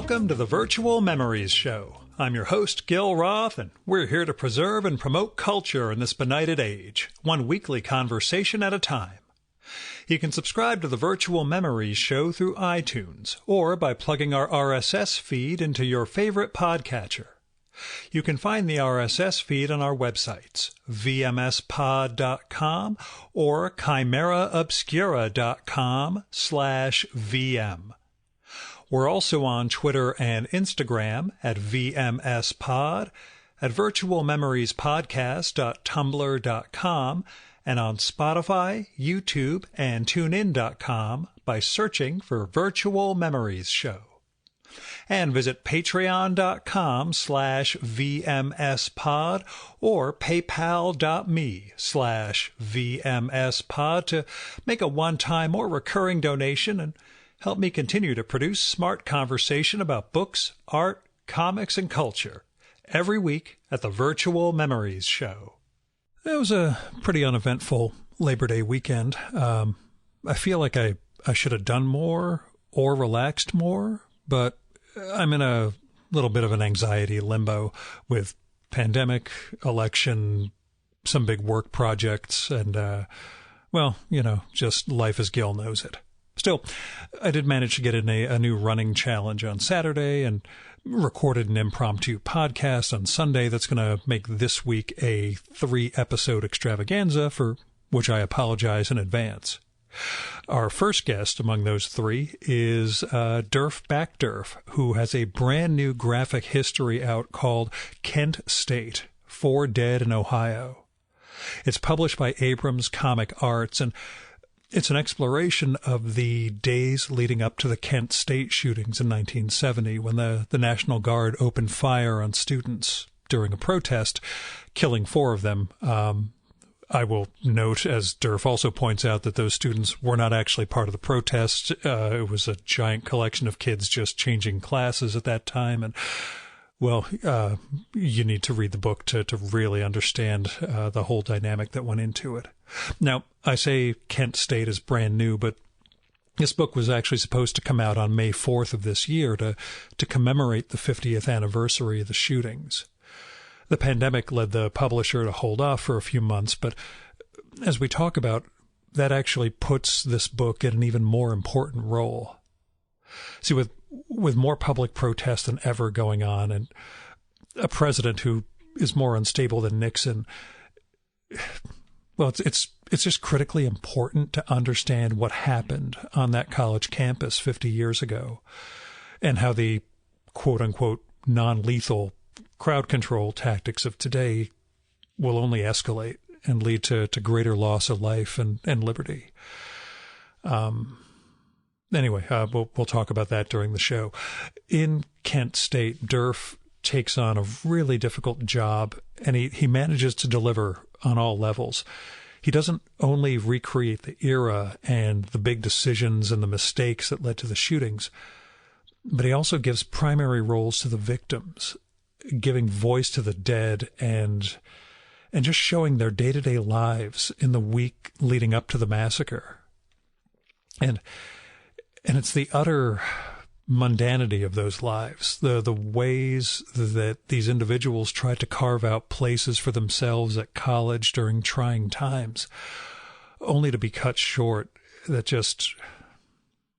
Welcome to the Virtual Memories Show. I'm your host, Gil Roth, and we're here to preserve and promote culture in this benighted age, one weekly conversation at a time. You can subscribe to the Virtual Memories Show through iTunes or by plugging our RSS feed into your favorite podcatcher. You can find the RSS feed on our websites, vmspod.com or chimeraobscura.com/VM. We're also on Twitter and Instagram at VMSPod, at virtualmemoriespodcast.tumblr.com, and on Spotify, YouTube, and TuneIn.com by searching for Virtual Memories Show. And visit patreon.com/VMSPod or paypal.me/VMSPod to make a one-time or recurring donation and help me continue to produce smart conversation about books, art, comics, and culture every week at the Virtual Memories Show. It was a pretty uneventful Labor Day weekend. I feel like I should have done more or relaxed more, but I'm in a little bit of an anxiety limbo with pandemic, election, some big work projects, and, just life as Gil knows it. Still, I did manage to get in a new running challenge on Saturday and recorded an impromptu podcast on Sunday that's going to make this week a 3-episode extravaganza, for which I apologize in advance. Our first guest among those 3 is Durf Backdurf, who has a brand new graphic history out called Kent State, 4 Dead in Ohio. It's published by Abrams Comic Arts, and it's an exploration of the days leading up to the Kent State shootings in 1970 when the National Guard opened fire on students during a protest, killing 4 of them. I will note, as Durf also points out, that those students were not actually part of the protest. It was a giant collection of kids just changing classes at that time. And, well, you need to read the book to really understand the whole dynamic that went into it. Now, I say Kent State is brand new, but this book was actually supposed to come out on May 4th of this year to commemorate the 50th anniversary of the shootings. The pandemic led the publisher to hold off for a few months, but as we talk about, that actually puts this book in an even more important role. See, with more public protest than ever going on and a president who is more unstable than Nixon, well, it's just critically important to understand what happened on that college campus 50 years ago and how the quote-unquote non-lethal crowd control tactics of today will only escalate and lead to greater loss of life and liberty. Anyway, we'll talk about that during the show. In Kent State, Durf takes on a really difficult job, and he manages to deliver on all levels. He doesn't only recreate the era and the big decisions and the mistakes that led to the shootings, but he also gives primary roles to the victims, giving voice to the dead and just showing their day-to-day lives in the week leading up to the massacre. And it's the utter mundanity of those lives, the ways that these individuals tried to carve out places for themselves at college during trying times, only to be cut short. That just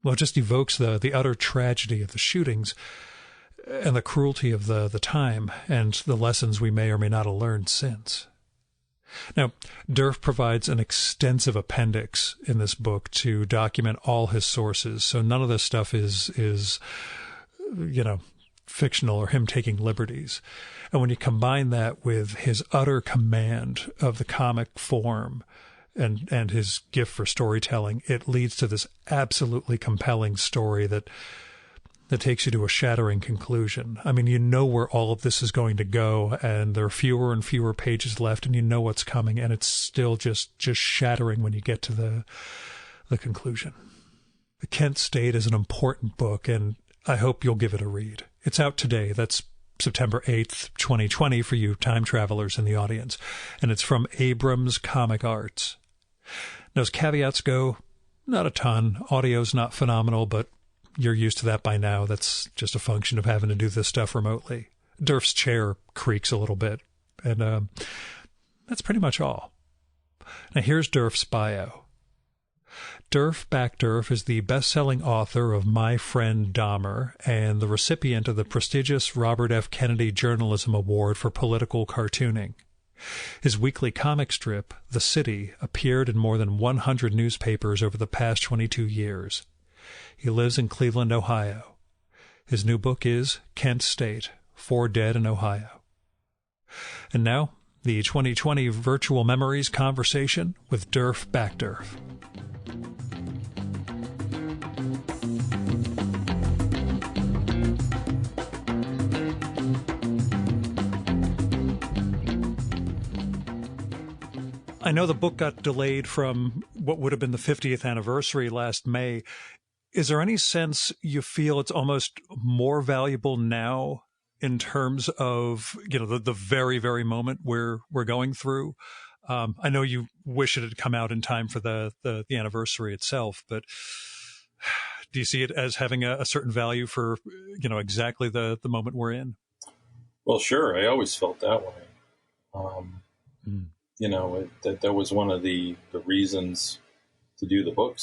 evokes the utter tragedy of the shootings and the cruelty of the time and the lessons we may or may not have learned since. Now, Durf provides an extensive appendix in this book to document all his sources, so none of this stuff is fictional or him taking liberties. And when you combine that with his utter command of the comic form and his gift for storytelling, it leads to this absolutely compelling story that takes you to a shattering conclusion. I mean, you know where all of this is going to go, and there are fewer and fewer pages left, and you know what's coming, and it's still just shattering when you get to the conclusion. The Kent State is an important book, and I hope you'll give it a read. It's out today. That's September 8th, 2020, for you time travelers in the audience, and it's from Abrams Comic Arts. Now, as caveats go, not a ton. Audio's not phenomenal, but you're used to that by now. That's just a function of having to do this stuff remotely. Durf's chair creaks a little bit, and that's pretty much all. Now here's Durf's bio. Durf Backdurf is the best-selling author of My Friend Dahmer and the recipient of the prestigious Robert F. Kennedy Journalism Award for political cartooning. His weekly comic strip, The City, appeared in more than 100 newspapers over the past 22 years. He lives in Cleveland, Ohio. His new book is Kent State, 4 Dead in Ohio. And now, the 2020 Virtual Memories conversation with Durf Backdurf. I know the book got delayed from what would have been the 50th anniversary last May. Is there any sense you feel it's almost more valuable now in terms of, the very, very moment we're going through? I know you wish it had come out in time for the anniversary itself, but do you see it as having a certain value for, exactly the moment we're in? Well, sure. I always felt that way. That was one of the reasons to do the book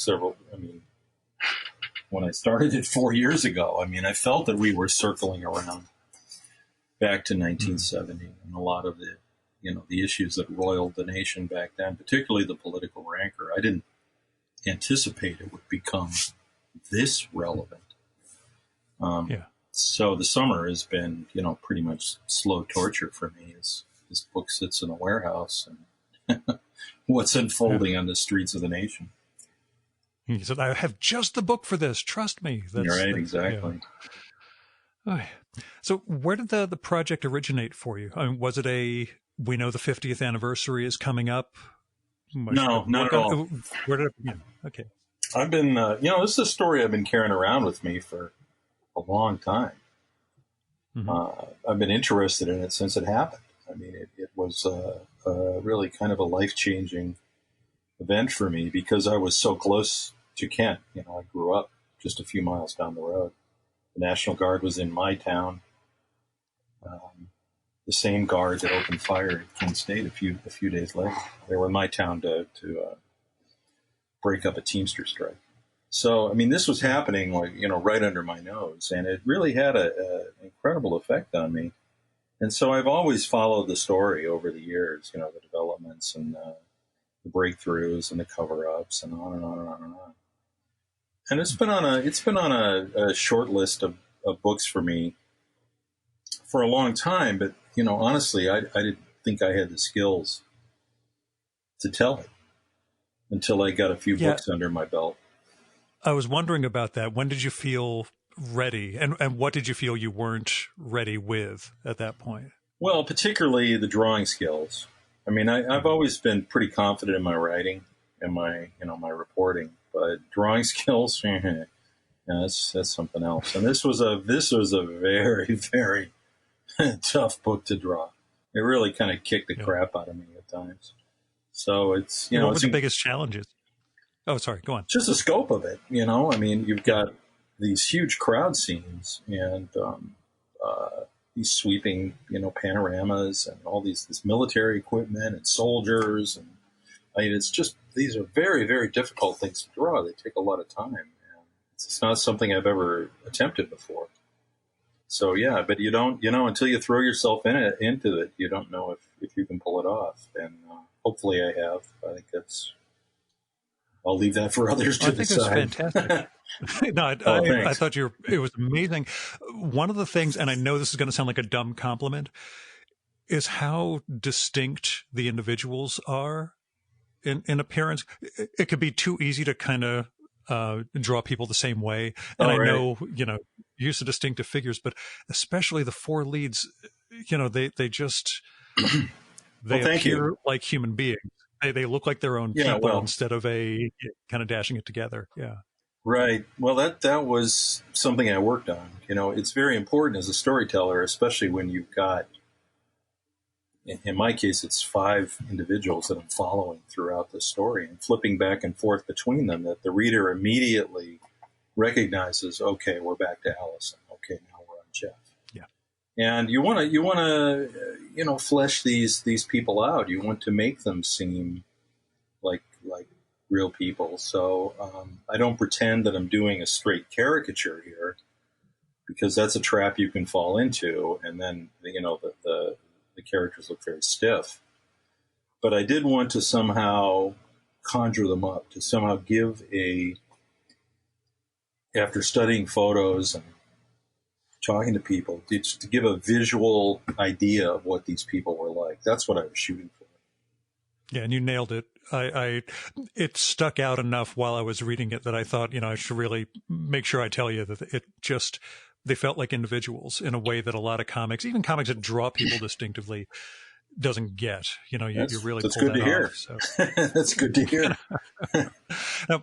when I started it 4 years ago, I felt that we were circling around back to 1970 and a lot of the issues that roiled the nation back then, particularly the political rancor. I didn't anticipate it would become this relevant. So the summer has been, pretty much slow torture for me as this book sits in a warehouse and what's unfolding on the streets of the nation. He said, I have just the book for this. Trust me. You're right, exactly. Yeah. So where did the project originate for you? Was it we know the 50th anniversary is coming up? No, not at all. Where did it begin? Okay. I've been, this is a story I've been carrying around with me for a long time. Mm-hmm. I've been interested in it since it happened. It was really kind of a life-changing event for me because I was so close to Kent. I grew up just a few miles down the road. The National Guard was in my town. The same guard that opened fire at Kent State a few days later. They were in my town to break up a Teamster strike. So, this was happening right under my nose, and it really had an incredible effect on me. And so I've always followed the story over the years, the developments and the breakthroughs and the cover-ups and on and on and on and on. And it's been on a short list of books for me for a long time. But, honestly, I didn't think I had the skills to tell it until I got a few books under my belt. I was wondering about that. When did you feel ready? And what did you feel you weren't ready with at that point? Well, particularly the drawing skills. I've always been pretty confident in my writing and my reporting, but drawing skills, that's something else. And this was a very, very tough book to draw. It really kind of kicked the crap out of me at times. So it's, what were the biggest challenges? Oh, sorry, go on. Just the scope of it, you've got these huge crowd scenes and these sweeping, panoramas and all this military equipment and soldiers. And it's just, these are very, very difficult things to draw. They take a lot of time. And it's not something I've ever attempted before. So, yeah, but you don't, until you throw yourself into it, you don't know if you can pull it off. And hopefully I have. I think I'll leave that for others to decide. I think it was fantastic. No, I thought it was amazing. One of the things, and I know this is going to sound like a dumb compliment, is how distinct the individuals are in appearance. It could be too easy to kind of draw people the same way. And I know, use of distinctive figures, but especially the 4 leads, they just, they appear like human beings. They look like their own people instead of a kind of dashing it together. Yeah. Right. Well, that was something I worked on. It's very important as a storyteller, especially when you've got, in my case, it's 5 individuals that I'm following throughout the story and flipping back and forth between them, that the reader immediately recognizes, okay, we're back to Allison. Okay, now we're on Jeff. Yeah. And you want to flesh these people out. You want to make them seem like real people. So I don't pretend that I'm doing a straight caricature here, because that's a trap you can fall into, and then the characters look very stiff. But I did want to somehow conjure them up, to somehow give after studying photos and talking to people, to give a visual idea of what these people were like. That's what I was shooting for. Yeah, and you nailed it. It stuck out enough while I was reading it that I thought, I should really make sure I tell you that they felt like individuals in a way that a lot of comics, even comics that draw people distinctively, doesn't get. You really that's pull good that to hear. off. So. That's good to hear. Now,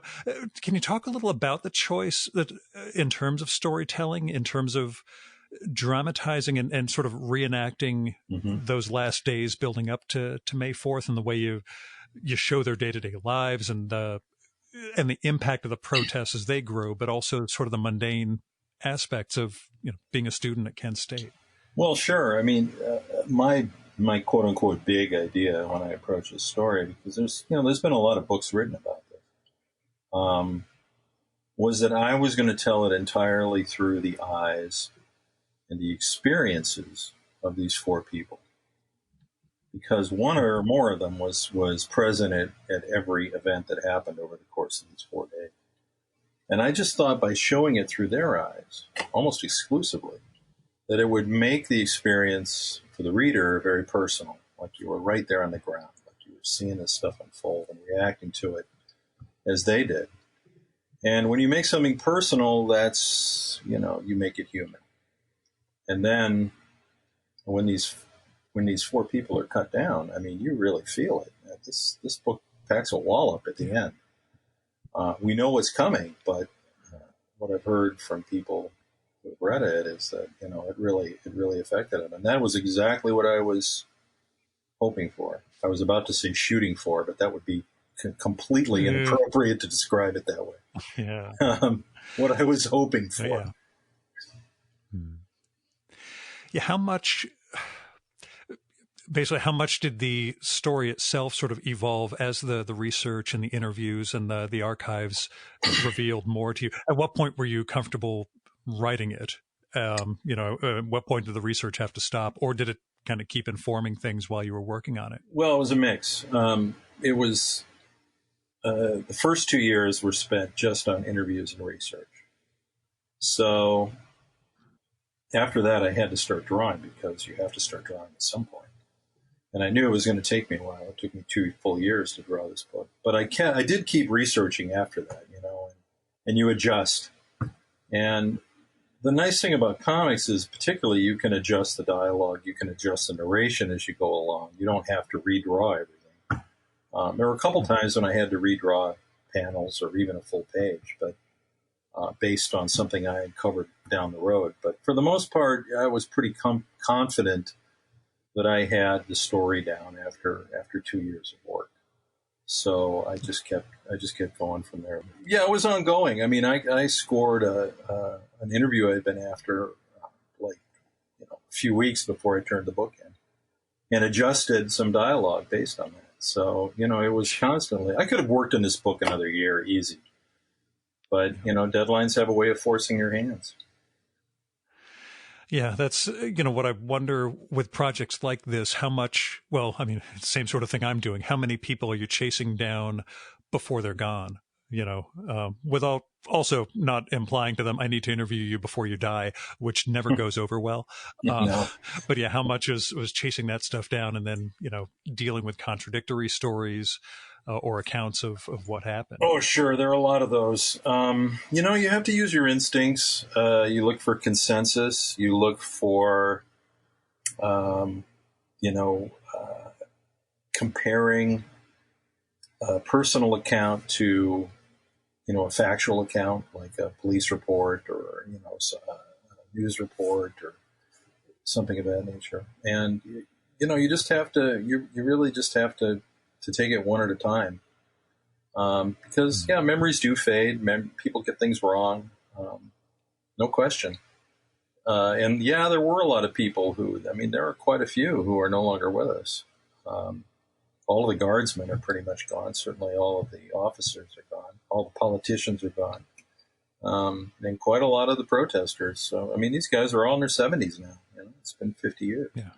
can you talk a little about the choice that, in terms of storytelling, in terms of dramatizing and sort of reenacting those last days building up to May 4th, and the way you show their day-to-day lives and the impact of the protests as they grow, but also sort of the mundane aspects of being a student at Kent State? Well, sure. I mean, my quote unquote big idea when I approach this story, because there's been a lot of books written about this, was that I was going to tell it entirely through the eyes and the experiences of these four people, because one or more of them was present at every event that happened over the course of these 4 days. And I just thought, by showing it through their eyes, almost exclusively, that it would make the experience for the reader very personal, like you were right there on the ground, like you were seeing this stuff unfold and reacting to it as they did. And when you make something personal, that's, you make it human. And then when these four people are cut down, I mean, you really feel it. This book packs a wallop at the end. We know what's coming, but what I've heard from people who've read it is that it really affected them, and that was exactly what I was hoping for. I was about to say shooting for, but that would be completely inappropriate to describe it that way. Yeah, what I was hoping for. Yeah. Yeah, how much did the story itself sort of evolve as the research and the interviews and the archives revealed more to you? At what point were you comfortable writing it? At what point did the research have to stop, or did it kind of keep informing things while you were working on it? Well, it was a mix. It was the first 2 years were spent just on interviews and research. So after that, I had to start drawing, because you have to start drawing at some point. And I knew it was going to take me a while. It took me 2 full years to draw this book. But I did keep researching after that, and you adjust. And the nice thing about comics is, particularly, you can adjust the dialogue, you can adjust the narration as you go along. You don't have to redraw everything. There were a couple times when I had to redraw panels or even a full page, but based on something I had covered down the road. But for the most part, I was pretty confident that I had the story down after 2 years of work. So I just kept going from there. Yeah, it was ongoing. I mean, I scored an interview I had been after a few weeks before I turned the book in, and adjusted some dialogue based on that. So it was constantly. I could have worked on this book another year easy, but deadlines have a way of forcing your hands. Yeah, that's, what I wonder with projects like this, how much, well, I mean, same sort of thing I'm doing. How many people are you chasing down before they're gone? Without also not implying to them, I need to interview you before you die, which never goes over well. No. But yeah, how much was chasing that stuff down and then, dealing with contradictory stories or accounts of what happened? Oh, sure. There are a lot of those. You have to use your instincts. You look for consensus. You look for, comparing a personal account to, a factual account, like a police report or, a news report or something of that nature. And, you just have to, you really just have to take it one at a time. Because, memories do fade. People get things wrong. No question. And yeah, there were a lot of people who, I mean, there are quite a few who are no longer with us. All of the guardsmen are pretty much gone. Certainly all of the officers are gone. All the politicians are gone. And quite a lot of the protesters. So, I mean, these guys are all in their 70s now. You know, it's been 50 years. Yeah.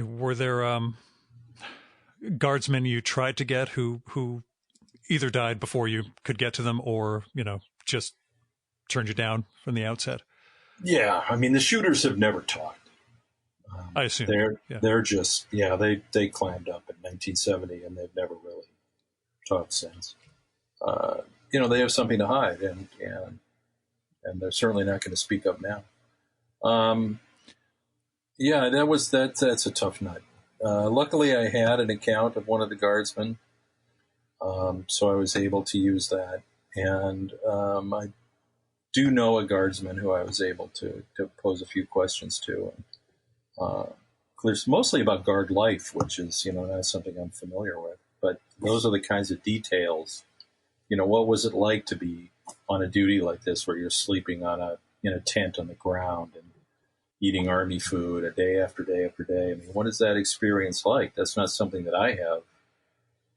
Were there guardsmen you tried to get who either died before you could get to them or, you know, just turned you down from the outset? Yeah. I mean, the shooters have never talked. I assume. They're just, they climbed up in 1970 and they've never really talked since. You know, they have something to hide and they're certainly not going to speak up now. Yeah, that's a tough nut. Luckily I had an account of one of the guardsmen. So I was able to use that. And, I do know a guardsman who I was able to pose a few questions to. It's mostly about guard life, which is, you know, not something I'm familiar with, but those are the kinds of details. You know, what was it like to be on a duty like this, where you're sleeping in a tent on the ground and eating army food a day after day after day? I mean, what is that experience like? That's not something that I have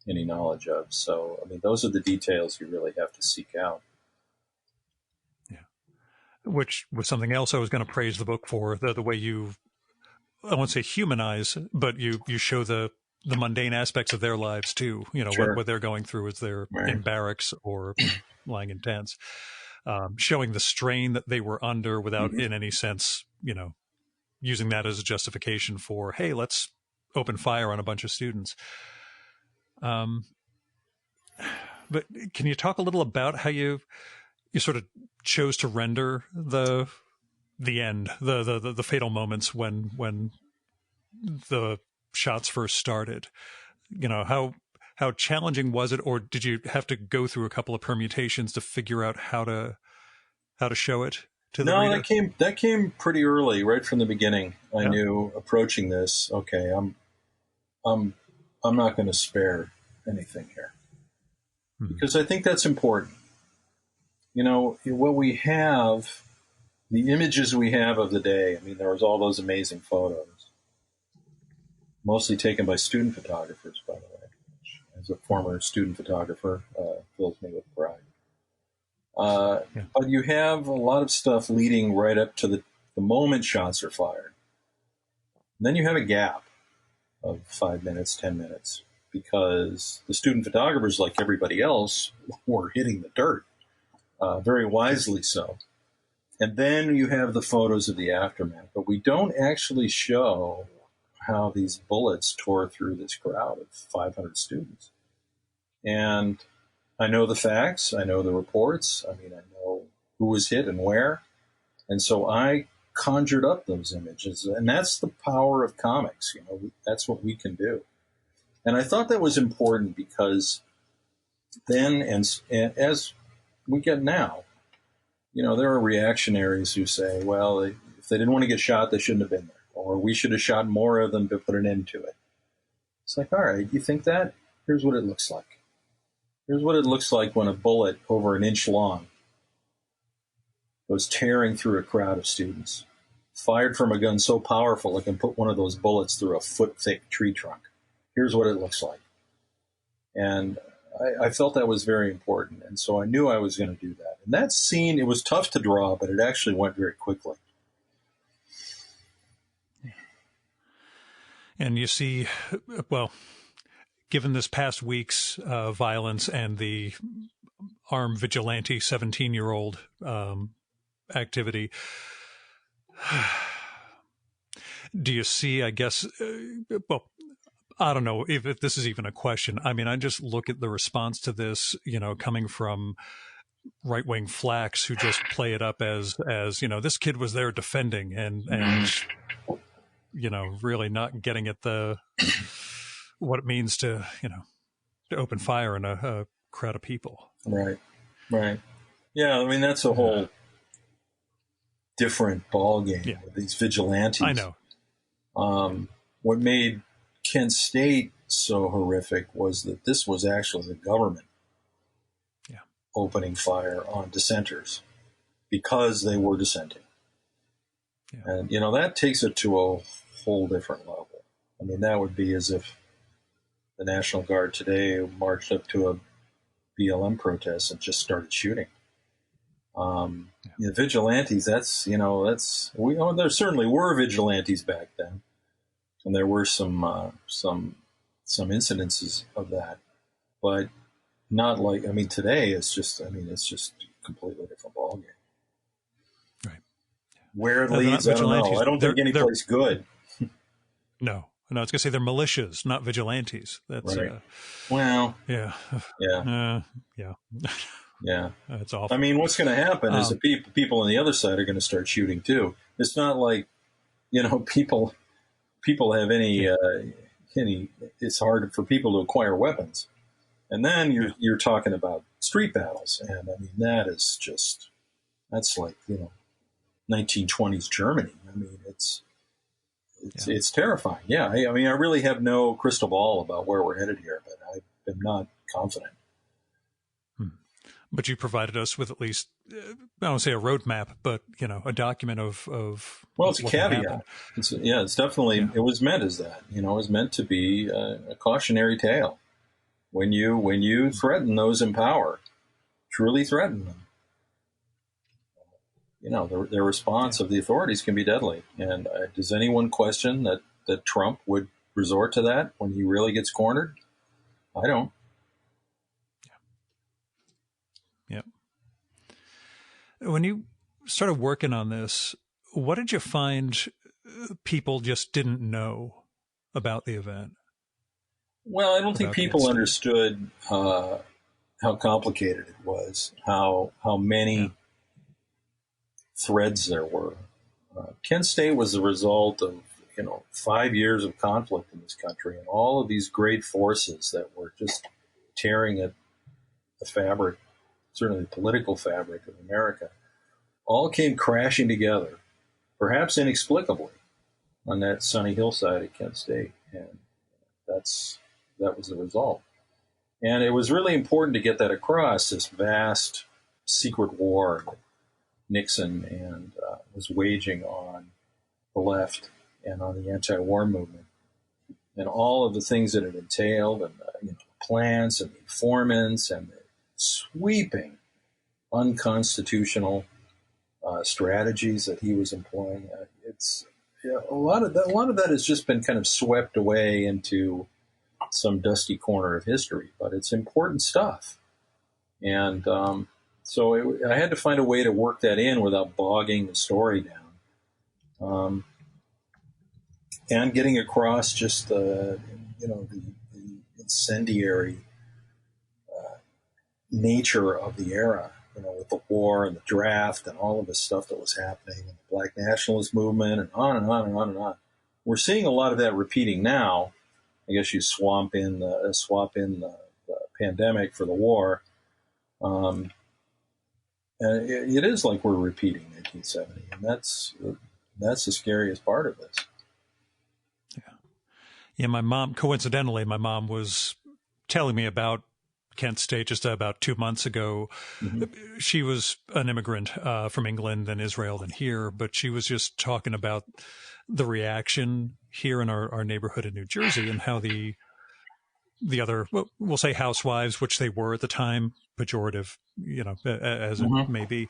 any knowledge of. So, I mean, those are the details you really have to seek out. Which was something else I was going to praise the book for, the way you, I won't say humanize, but you show the mundane aspects of their lives too. You know, Sure. what they're going through as they're in barracks or lying in tents, showing the strain that they were under without in any sense, you know, using that as a justification for, hey, let's open fire on a bunch of students. But can you talk a little about how you sort of chose to render the end, the fatal moments when the shots first started? You know, how challenging was it, or did you have to go through a couple of permutations to figure out how to show it to the reader? No, that came pretty early, right from the beginning. I knew approaching this, okay, I'm not going to spare anything here, because I think that's important. You know, what we have, the images we have of the day, I mean, there was all those amazing photos, mostly taken by student photographers, by the way, which, as a former student photographer, fills me with pride. But you have a lot of stuff leading right up to the moment shots are fired. And then you have a gap of 5 minutes, 10 minutes, because the student photographers, like everybody else, were hitting the dirt. Very wisely so. And then you have the photos of the aftermath, but we don't actually show how these bullets tore through this crowd of 500 students. And I know the facts, I know the reports, I mean, I know who was hit and where. And so I conjured up those images, and that's the power of comics. You know, that's what we can do. And I thought that was important because then, and as we get now, you know, there are reactionaries who say, well, if they didn't want to get shot, they shouldn't have been there, or we should have shot more of them to put an end to it. It's like, all right, you think that? Here's what it looks like. Here's what it looks like when a bullet over an inch long goes tearing through a crowd of students, fired from a gun so powerful it can put one of those bullets through a foot-thick tree trunk. Here's what it looks like. And I felt that was very important, and so I knew I was going to do that. And that scene, it was tough to draw, but it actually went very quickly. And you see, well, given this past week's violence and the armed vigilante 17-year-old activity, do you see, I guess, well, I don't know if this is even a question. I mean, I just look at the response to this, you know, coming from right-wing flacks who just play it up as, you know, this kid was there defending and you know, really not getting at what it means to, you know, to open fire in a crowd of people. Right. Yeah, I mean, that's a whole different ballgame with these vigilantes. I know. What made Kent State so horrific was that this was actually the government opening fire on dissenters because they were dissenting. Yeah. And, that takes it to a whole different level. I mean, that would be as if the National Guard today marched up to a BLM protest and just started shooting. Vigilantes, there certainly were vigilantes back then. And there were some incidences of that, but not like, today it's just a completely different ballgame. Right. Where it leads, I don't know. I don't think any place good. No, I was going to say they're militias, not vigilantes. That's right. Well, yeah. Yeah. That's awful. What's going to happen is the people on the other side are going to start shooting too. It's not like, people have any, it's hard for people to acquire weapons. And then you're talking about street battles. And that's like, 1920s Germany. It's terrifying. Yeah. I really have no crystal ball about where we're headed here, but I'm not confident. But you provided us with at least, I don't say a roadmap, but, a document of well, it's a caveat. It's definitely, It was meant as that, it was meant to be a cautionary tale. When you threaten those in power, truly threaten them, the response of the authorities can be deadly. And does anyone question that Trump would resort to that when he really gets cornered? I don't. Yep. When you started working on this, what did you find people just didn't know about the event? Well, I don't think people understood how complicated it was, how many threads there were. Kent State was the result of 5 years of conflict in this country, and all of these great forces that were just tearing at the fabric, certainly the political fabric of America, all came crashing together, perhaps inexplicably, on that sunny hillside at Kent State, and that was the result. And it was really important to get that across, this vast secret war that Nixon was waging on the left and on the anti-war movement, and all of the things that it entailed, and the plans and the informants and the sweeping unconstitutional strategies that he was employing. A lot of that has just been kind of swept away into some dusty corner of history, but it's important stuff. And so I had to find a way to work that in without bogging the story down, and getting across just the incendiary nature of the era, with the war and the draft and all of the stuff that was happening, and the Black nationalist movement, and on and on and on and on. We're seeing a lot of that repeating now. I guess you swap in the pandemic for the war. And it is like we're repeating 1970, and that's the scariest part of this. Yeah. My mom was telling me about Kent State just about 2 months ago. Mm-hmm. She was an immigrant from England and Israel and here, but she was just talking about the reaction here in our neighborhood in New Jersey, and how the other, we'll say housewives, which they were at the time, pejorative, as it mm-hmm. may be,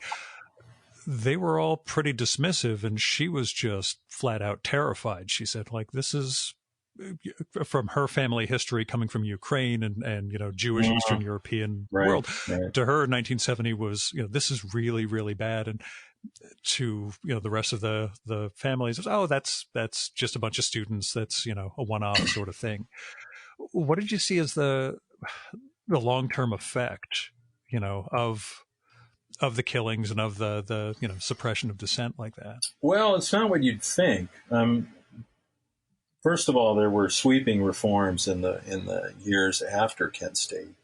they were all pretty dismissive, and she was just flat out terrified. She said, like, this is from her family history, coming from Ukraine and Jewish Eastern European world. Right. To her, 1970 was, this is really, really bad. And to, the rest of the families, that's just a bunch of students. That's, a one-off sort of thing. What did you see as the long-term effect, of the killings and of the suppression of dissent like that? Well, it's not what you'd think. First of all, there were sweeping reforms in the years after Kent State.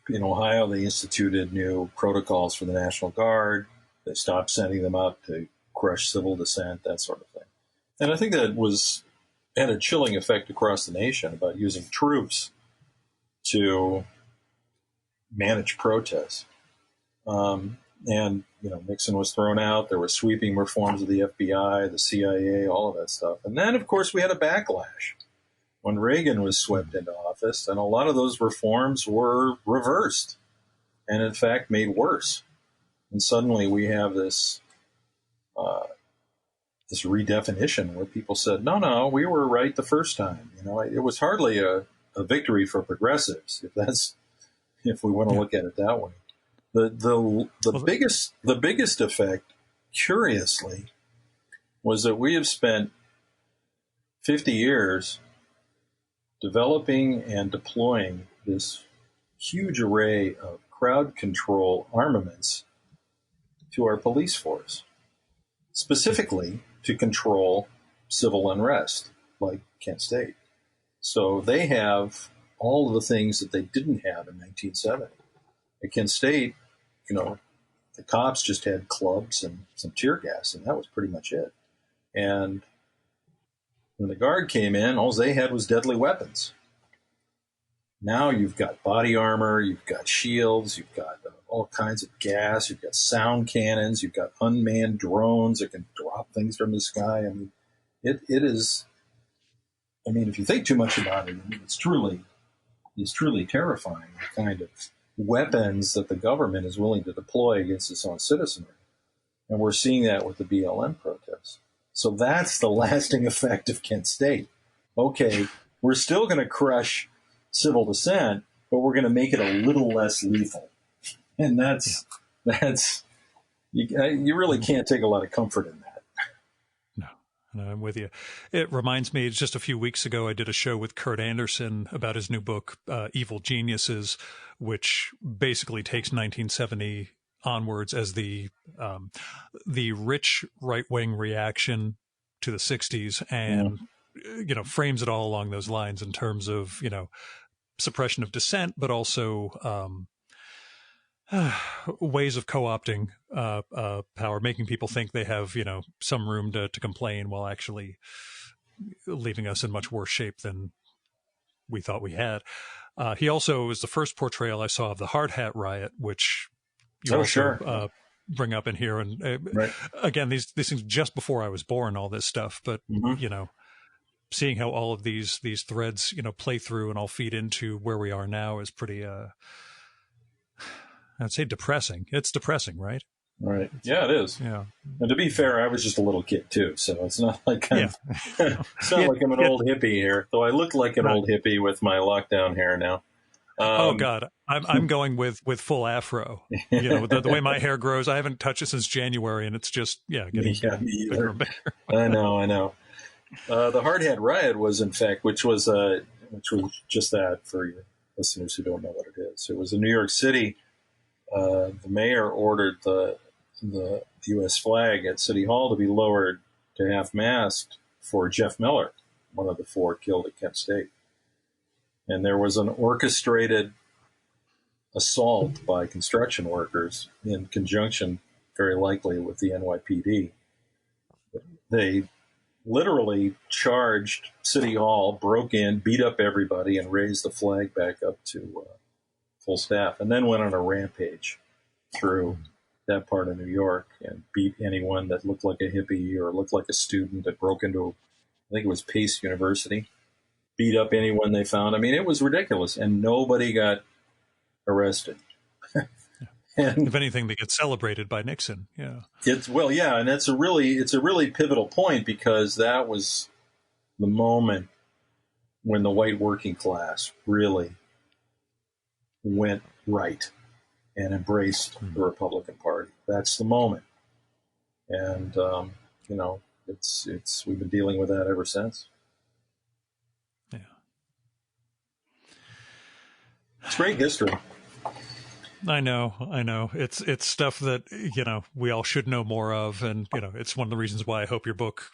In Ohio, they instituted new protocols for the National Guard. They stopped sending them out to crush civil dissent, that sort of thing. And I think that was had a chilling effect across the nation about using troops to manage protests. And, Nixon was thrown out. There were sweeping reforms of the FBI, the CIA, all of that stuff. And then, of course, we had a backlash when Reagan was swept into office, and a lot of those reforms were reversed and, in fact, made worse. And suddenly we have this redefinition where people said, no, we were right the first time. It was hardly a victory for progressives, if we want to look at it that way. The biggest effect, curiously, was that we have spent 50 years developing and deploying this huge array of crowd control armaments to our police force, specifically to control civil unrest, like Kent State. So they have all of the things that they didn't have in 1970. At Kent State, the cops just had clubs and some tear gas, and that was pretty much it. And when the Guard came in, all they had was deadly weapons. Now you've got body armor, you've got shields, you've got all kinds of gas, you've got sound cannons, you've got unmanned drones that can drop things from the sky. I mean, it is. I mean, if you think too much about it, it's truly terrifying, the kind of weapons that the government is willing to deploy against its own citizenry. And we're seeing that with the BLM protests. So that's the lasting effect of Kent State. Okay, we're still going to crush civil dissent, but we're going to make it a little less lethal. And you really can't take a lot of comfort in that. No, I'm with you. It reminds me, just a few weeks ago, I did a show with Kurt Anderson about his new book, Evil Geniuses, which basically takes 1970 onwards as the rich right-wing reaction to the 60s and, frames it all along those lines in terms of, suppression of dissent, but also ways of co-opting power, making people think they have, some room to complain while actually leaving us in much worse shape than we thought we had. He also was the first portrayal I saw of the Hat Riot, which you bring up in here. And right. Again, these things just before I was born, all this stuff, but seeing how all of these threads, play through and all feed into where we are now is pretty, I'd say depressing. It's depressing, right? Right. Yeah, it is. Yeah. And to be fair, I was just a little kid too, so it's not like it's not like I'm an old hippie here. Though I look like an old hippie with my lockdown hair now. Oh God, I'm going with full afro. The way my hair grows, I haven't touched it since January, and it's just getting bigger and bigger. I know. The Hat Riot was, in fact, which was just that for your listeners who don't know what it is. It was in New York City. The mayor ordered the U.S. flag at City Hall to be lowered to half-mast for Jeff Miller, one of the 4 killed at Kent State. And there was an orchestrated assault by construction workers in conjunction, very likely, with the NYPD. They literally charged City Hall, broke in, beat up everybody, and raised the flag back up to full staff, and then went on a rampage through that part of New York and beat anyone that looked like a hippie or looked like a student that broke into, I think it was Pace University, beat up anyone they found. I mean, it was ridiculous, and nobody got arrested. And if anything, they get celebrated by Nixon. Yeah. And it's a really pivotal point, because that was the moment when the white working class really went right and embraced the Republican Party. That's the moment. And, we've been dealing with that ever since. Yeah. It's great history. I know. It's stuff that, we all should know more of. And, it's one of the reasons why I hope your book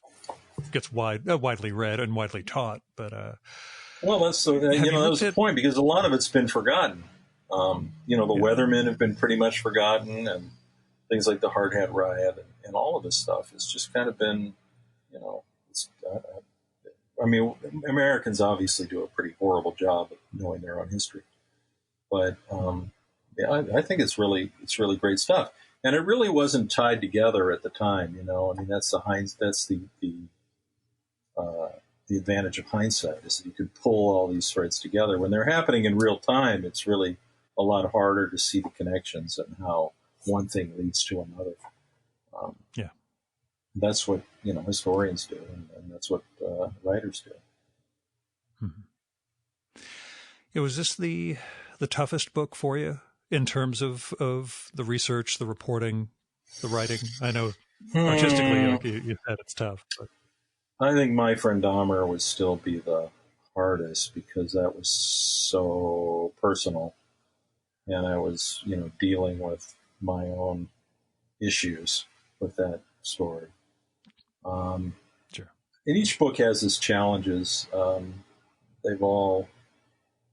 gets widely read and widely taught. But, well, that's the point, because a lot of it's been forgotten. The Weathermen have been pretty much forgotten, and things like the Hat Riot and all of this stuff has just kind of been, I mean, Americans obviously do a pretty horrible job of knowing their own history, but yeah, I think it's really great stuff, and it really wasn't tied together at the time. You know, I mean, that's the advantage of hindsight, is that you could pull all these threads together. When they're happening in real time, it's really a lot harder to see the connections and how one thing leads to another. Yeah. That's what, historians do, and that's what writers do. Mm-hmm. Was this the toughest book for you in terms of the research, the reporting, the writing? I know artistically, like you said, it's tough. But I think My Friend Dahmer would still be the hardest, because that was so personal, and I was, dealing with my own issues with that story. Sure. And each book has its challenges. They've all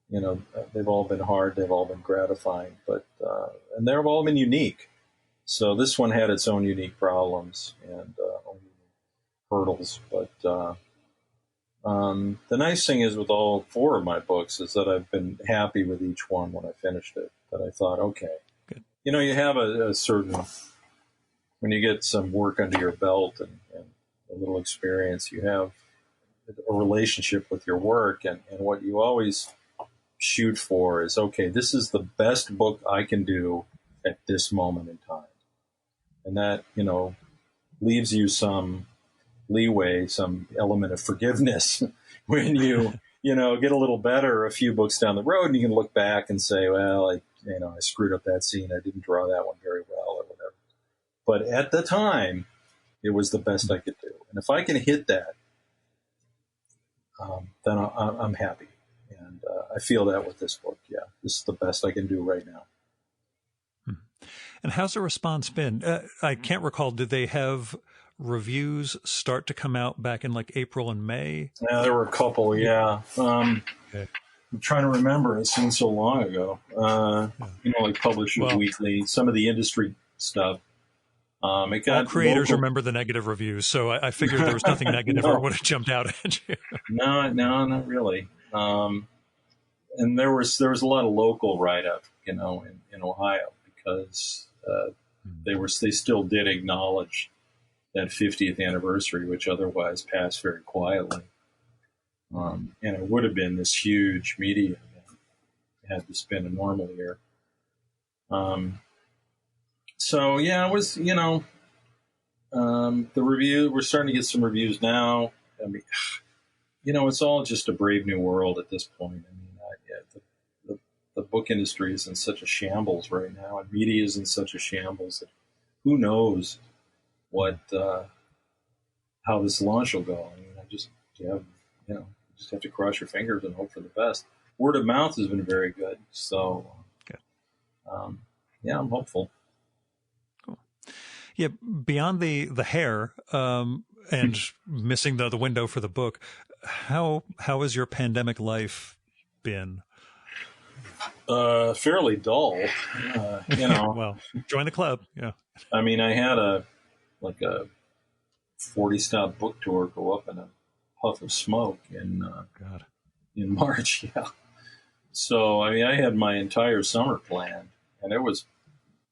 been hard. They've all been gratifying, but and they've all been unique. So this one had its own unique problems and own unique hurdles. But the nice thing is, with all 4 of my books, is that I've been happy with each one when I finished it. That I thought, okay, good. You have a certain, when you get some work under your belt and a little experience, you have a relationship with your work, and what you always shoot for is, okay, this is the best book I can do at this moment in time. And that, leaves you some leeway, some element of forgiveness when you, get a little better a few books down the road, and you can look back and say, well, I screwed up that scene. I didn't draw that one very well, or whatever. But at the time, it was the best I could do. And if I can hit that, then I'm happy. And I feel that with this book. Yeah, this is the best I can do right now. And how's the response been? I can't recall. Did they have reviews start to come out back in like April and May? Yeah, there were a couple. Yeah. Okay. I'm trying to remember. It seemed so long ago. Like Publishers Weekly, some of the industry stuff. All creators remember the negative reviews, so I figured there was nothing negative or it would have jumped out at you. No, not really. And there was a lot of local write-up, in Ohio, because they still did acknowledge that 50th anniversary, which otherwise passed very quietly. And it would have been this huge media event had this been a normal year. So yeah, it was, the review, we're starting to get some reviews now. I mean, it's all just a brave new world at this point. I mean, the book industry is in such a shambles right now, and media is in such a shambles that who knows how this launch will go. I mean, just have to cross your fingers and hope for the best. Word of mouth has been very good. So, yeah, I'm hopeful. Yeah, beyond the hair and missing the window for the book, how has your pandemic life been? Fairly dull. Well, join the club. Yeah. I mean, I had a 40-stop book tour go up in a puff of smoke in March. Yeah. So I mean, I had my entire summer planned, and it was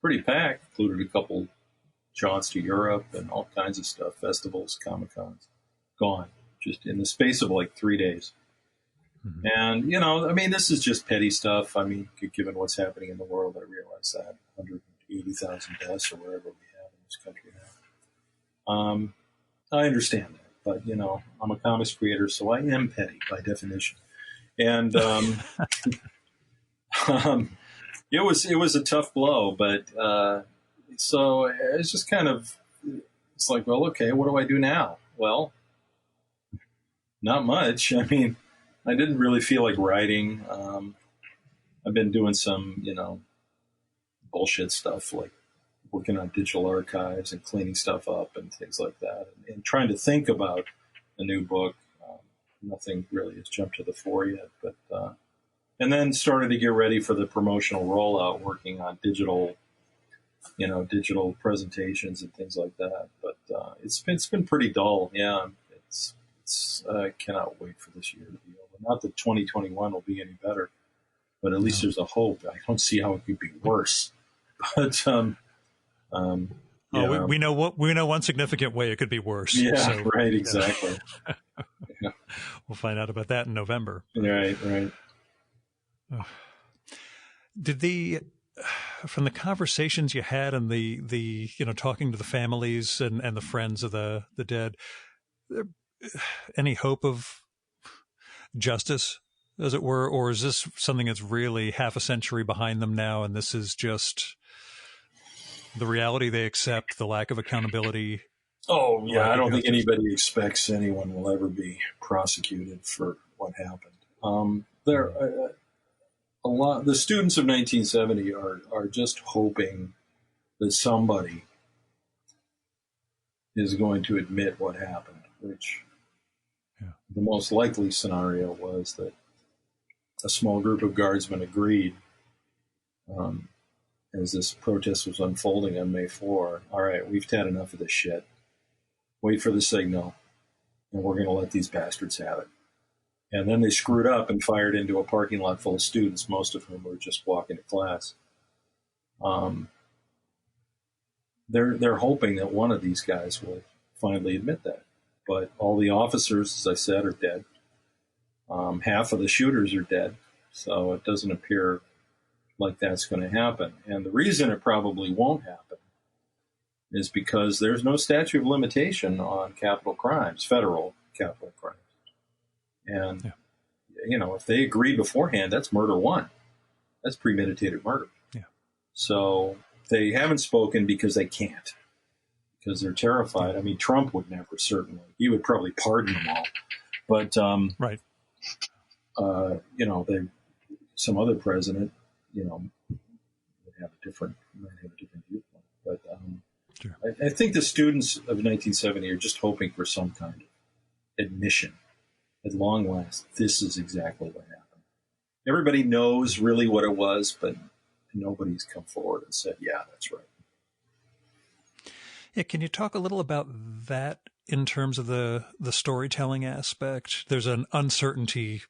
pretty packed. Included a couple jaunts to Europe and all kinds of stuff, festivals, Comic-Cons, gone just in the space of like 3 days. Mm-hmm. And, I mean, this is just petty stuff. I mean, given what's happening in the world, I realize that 180,000 deaths or wherever we have in this country now. I understand that, but, I'm a comics creator, so I am petty by definition. And it was a tough blow, but so it's just kind of, it's like, well, okay, what do I do now? Well, not much. I mean, I didn't really feel like writing. I've been doing some, bullshit stuff, like working on digital archives and cleaning stuff up and things like that, and trying to think about a new book. Nothing really has jumped to the fore yet, but and then started to get ready for the promotional rollout, working on digital presentations and things like that. But it's been pretty dull. Yeah, it's I cannot wait for this year to be over. Not that 2021 will be any better, but at least there's a hope. I don't see how it could be worse. But we know one significant way it could be worse. Yeah, so, right, exactly. Yeah. We'll find out about that in November. Right. Did from the conversations you had and the talking to the families and the friends of the dead, any hope of justice, as it were, or is this something that's really half a century behind them now, and this is just the reality they accept, the lack of accountability? Oh, yeah, I don't think anybody expects anyone will ever be prosecuted for what happened. The students of 1970 are just hoping that somebody is going to admit what happened, which the most likely scenario was that a small group of guardsmen agreed, as this protest was unfolding on May 4, all right, we've had enough of this shit. Wait for the signal, and we're going to let these bastards have it. And then they screwed up and fired into a parking lot full of students, most of whom were just walking to class. They're hoping that one of these guys will finally admit that. But all the officers, as I said, are dead. Half of the shooters are dead, so it doesn't appear like that's going to happen. And the reason it probably won't happen is because there's no statute of limitation on capital crimes, federal capital crimes. And, if they agreed beforehand, that's murder one. That's premeditated murder. Yeah. So they haven't spoken because they can't, because they're terrified. I mean, Trump would never, certainly. He would probably pardon them all. But, right. Some other president, might have a different viewpoint. But sure. I think the students of 1970 are just hoping for some kind of admission. At long last, this is exactly what happened. Everybody knows really what it was, but nobody's come forward and said, yeah, that's right. Yeah, can you talk a little about that in terms of the storytelling aspect? There's an uncertainty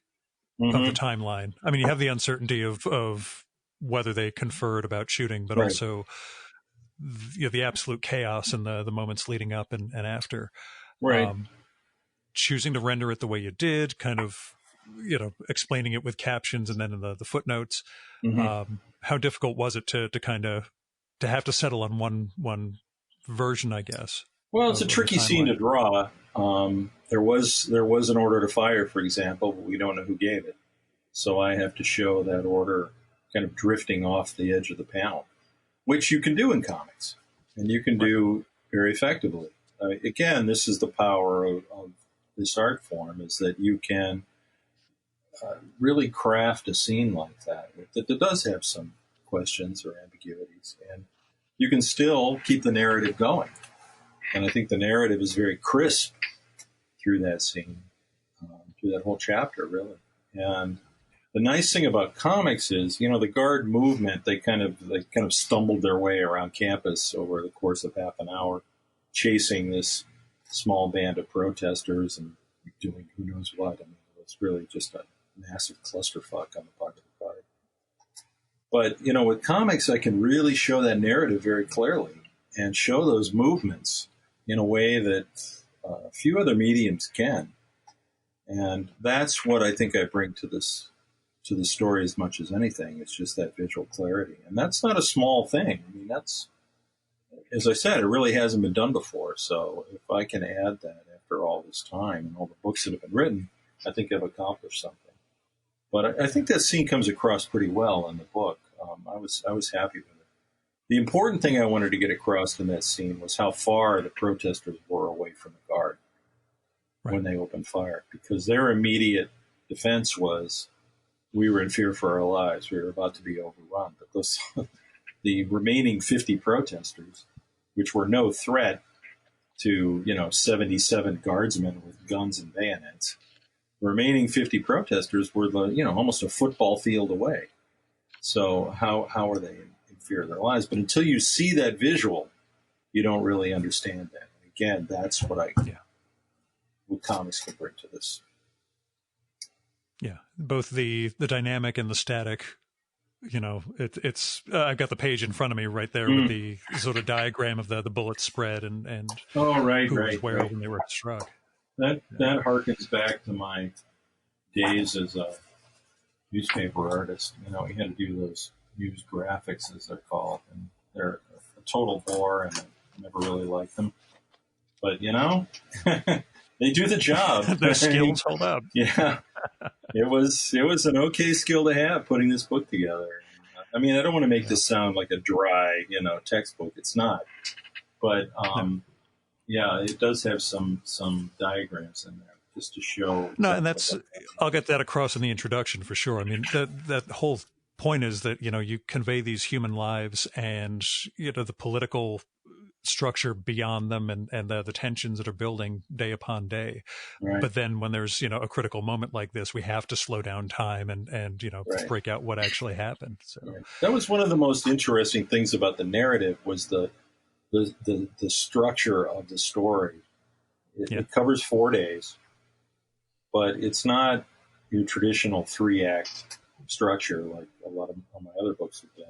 of the timeline. I mean, you have the uncertainty of whether they conferred about shooting, but also the absolute chaos in the moments leading up and after. Right. Choosing to render it the way you did, kind of, explaining it with captions and then in the footnotes. How difficult was it to have to settle on one version, I guess? Well, it's a tricky scene to draw. There was an order to fire, for example, but we don't know who gave it. So I have to show that order kind of drifting off the edge of the panel, which you can do in comics, and you can do very effectively. Again, this is the power of this art form, is that you can really craft a scene like that does have some questions or ambiguities, and you can still keep the narrative going. And I think the narrative is very crisp through that scene, through that whole chapter, really. And the nice thing about comics is, the Guard movement, they kind of stumbled their way around campus over the course of half an hour, chasing this small band of protesters and doing who knows what. I mean, it's really just a massive clusterfuck on the part of the Guard. But, with comics, I can really show that narrative very clearly and show those movements in a way that few other mediums can. And that's what I think I bring to the story as much as anything. It's just that visual clarity. And that's not a small thing. I mean, that's, as I said, it really hasn't been done before. So if I can add that after all this time and all the books that have been written, I think I've accomplished something. But I think that scene comes across pretty well in the book. I was happy with it. The important thing I wanted to get across in that scene was how far the protesters were away from the Guard when they opened fire, because their immediate defense was, we were in fear for our lives. We were about to be overrun. But the remaining 50 protesters, which were no threat to, 77 guardsmen with guns and bayonets, the remaining 50 protesters were almost a football field away. So how are they in fear of their lives? But until you see that visual, you don't really understand that. And again, that's what what comics can bring to this. Yeah, both the dynamic and the static. You know, it's I've got the page in front of me right there with the sort of diagram of the bullet spread and who was where when they were struck. That harkens back to my days as a newspaper artist. You know, we had to do those news graphics, as they're called, and they're a total bore, and I never really liked them. But you know, they do the job. Their skills hold up. Yeah, it was an okay skill to have putting this book together. I mean, I don't want to make this sound like a dry, you know, textbook. It's not, but yeah, it does have some diagrams in there just to show. No, and I'll get that across in the introduction for sure. I mean, that whole point is that, you know, you convey these human lives and, you know, the political structure beyond them and the tensions that are building day upon day. Right. But then when there's, you know, a critical moment like this, we have to slow down time and you know, break out what actually happened. So that was one of the most interesting things about the narrative was the structure of the story. It covers 4 days, but it's not your traditional 3-act structure like a lot of my other books have been.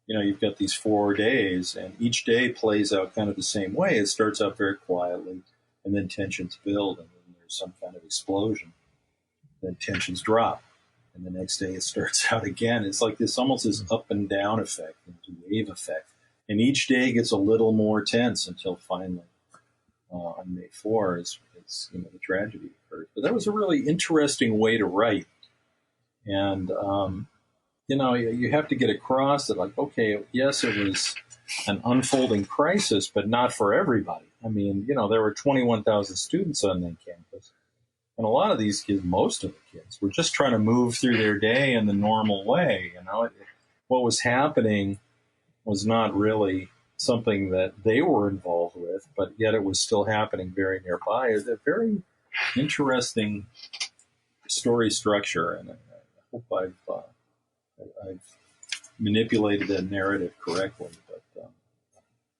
You know, you've got these 4 days, and each day plays out kind of the same way. It starts out very quietly, and then tensions build, and then there's some kind of explosion. Then tensions drop, and the next day it starts out again. It's like this almost this up and down effect, this wave effect. And each day gets a little more tense until finally, on May 4, it's you know, the tragedy occurred. But that was a really interesting way to write. And, you know, you have to get across that, like, okay, yes, it was an unfolding crisis, but not for everybody. I mean, you know, there were 21,000 students on that campus. And a lot of these kids, most of the kids, were just trying to move through their day in the normal way. You know, what was happening was not really something that they were involved with, but yet it was still happening very nearby. It's a very interesting story structure, and I hope I've manipulated that narrative correctly. But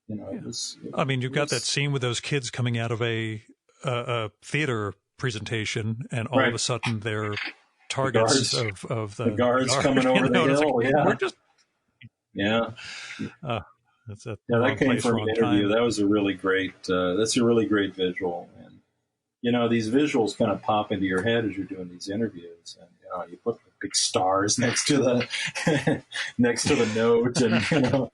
you know, I mean, you've got that scene with those kids coming out of a theater presentation, and all of a sudden they're targets of the guards coming over the hill. Like, we're just that came from an interview. That was a really great. That's a really great visual, and you know, these visuals kind of pop into your head as you're doing these interviews, and you know, you put the big stars next to the note, and you know,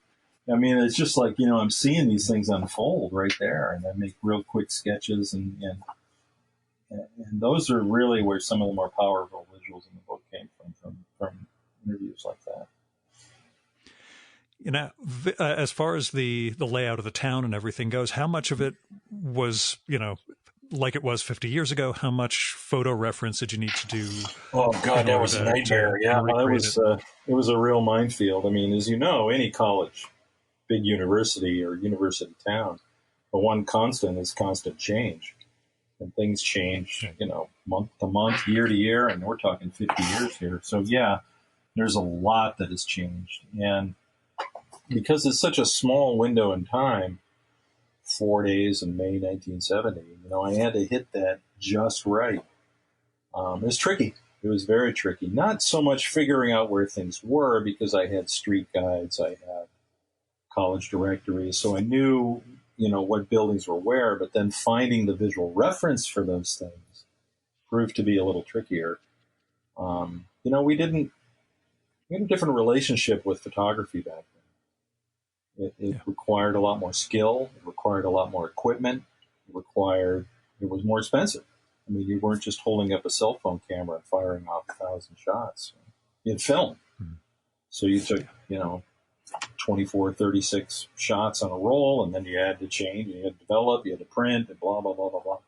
I mean, it's just like, you know, I'm seeing these things unfold right there, and I make real quick sketches, and those are really where some of the more powerful visuals in the book came from interviews like that. You know, as far as the layout of the town and everything goes, how much of it was, you know, like it was 50 years ago? How much photo reference did you need to do? Oh God, that was a nightmare. Yeah, it was a real minefield. I mean, as you know, any college, big university or university town, the one constant is constant change, and things change, you know, month to month, year to year, and we're talking 50 years here. So yeah, there's a lot that has changed, and because it's such a small window in time, 4 days in May 1970, you know, I had to hit that just right. It was tricky. It was very tricky. Not so much figuring out where things were, because I had street guides, I had college directories, so I knew, you know, what buildings were where, but then finding the visual reference for those things proved to be a little trickier. You know, we had a different relationship with photography back then. It required a lot more skill. It required a lot more equipment. It was more expensive. I mean, you weren't just holding up a cell phone camera and firing off 1,000 shots. You had film. Mm-hmm. So you took, you know, 24, 36 shots on a roll, and then you had to change, you had to develop, you had to print, and blah, blah, blah, blah, blah.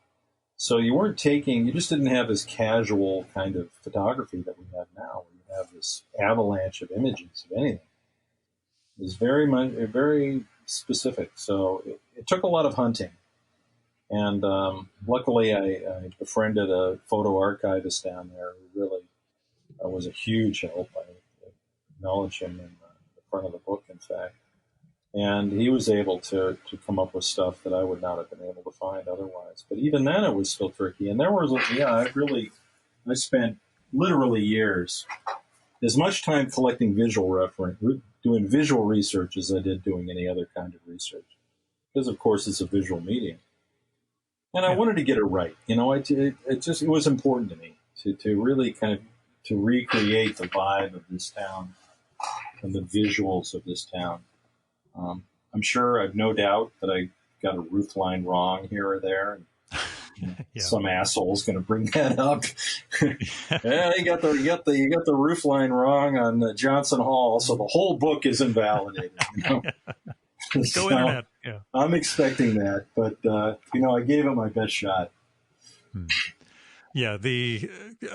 So you just didn't have this casual kind of photography that we have now, where you have this avalanche of images of anything. It was very specific. So it took a lot of hunting. And luckily, I befriended a photo archivist down there who really was a huge help. I acknowledge him in the front of the book, in fact. And he was able to come up with stuff that I would not have been able to find otherwise. But even then, it was still tricky. And there was, I spent literally years, as much time collecting visual reference, doing visual research as I did doing any other kind of research. Because, of course, it's a visual medium. And I wanted to get it right. You know, it was important to me to really kind of, to recreate the vibe of this town and the visuals of this town. I'm sure, I've no doubt that I got a roof line wrong here or there. And, some asshole's going to bring that up. Yeah, you got the roof line wrong on Johnson Hall, so the whole book is invalidated. You know? Go internet. Yeah. I'm expecting that, but I gave it my best shot. Yeah,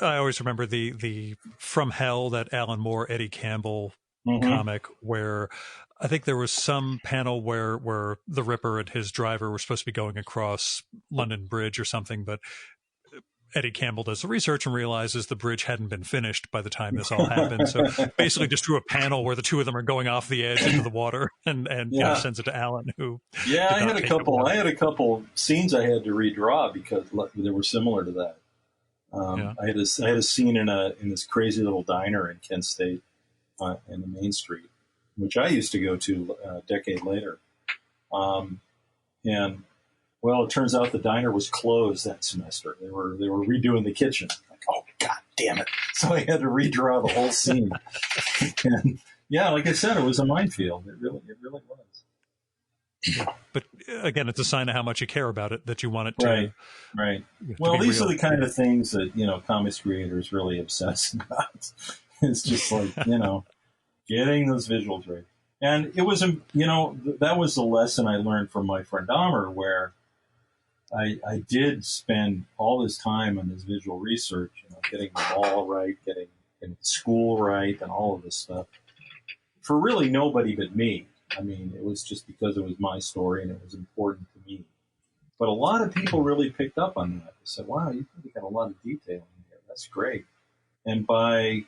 I always remember the From Hell, that Alan Moore, Eddie Campbell comic, where I think there was some panel where the Ripper and his driver were supposed to be going across London Bridge or something, but Eddie Campbell does the research and realizes the bridge hadn't been finished by the time this all happened. So basically just drew a panel where the two of them are going off the edge into the water and sends it to Alan, who I had a couple scenes I had to redraw because they were similar to that. I had a scene in this crazy little diner in Kent State in the Main Street, which I used to go to a decade later. And well, it turns out the diner was closed that semester. They were redoing the kitchen. Like, oh, God damn it. So I had to redraw the whole scene. And yeah, like I said, it was a minefield. It really was. But again, it's a sign of how much you care about it, that you want it to. Right. Well, these are the kind of things that, comics creators really obsess about. It's just like, getting those visuals right. And it was, that was the lesson I learned from my friend Dahmer, where I did spend all this time on this visual research, getting the mall right, getting school right, and all of this stuff for really nobody but me. I mean, it was just because it was my story and it was important to me. But a lot of people really picked up on that. They said, wow, you really got a lot of detail in here. That's great. And by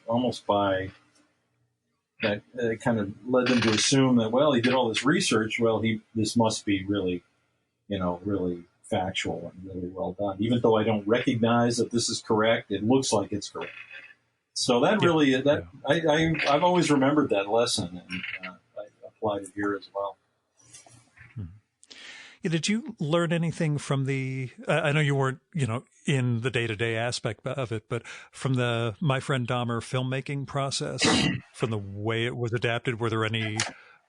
that, it kind of led them to assume that, well, he did all this research. Well, this must be really, really factual and really well done. Even though I don't recognize that this is correct, it looks like it's correct. So that I've always remembered that lesson, and I applied it here as well. Yeah, did you learn anything from I know you weren't, in the day-to-day aspect of it, but from the My Friend Dahmer filmmaking process, from the way it was adapted, were there any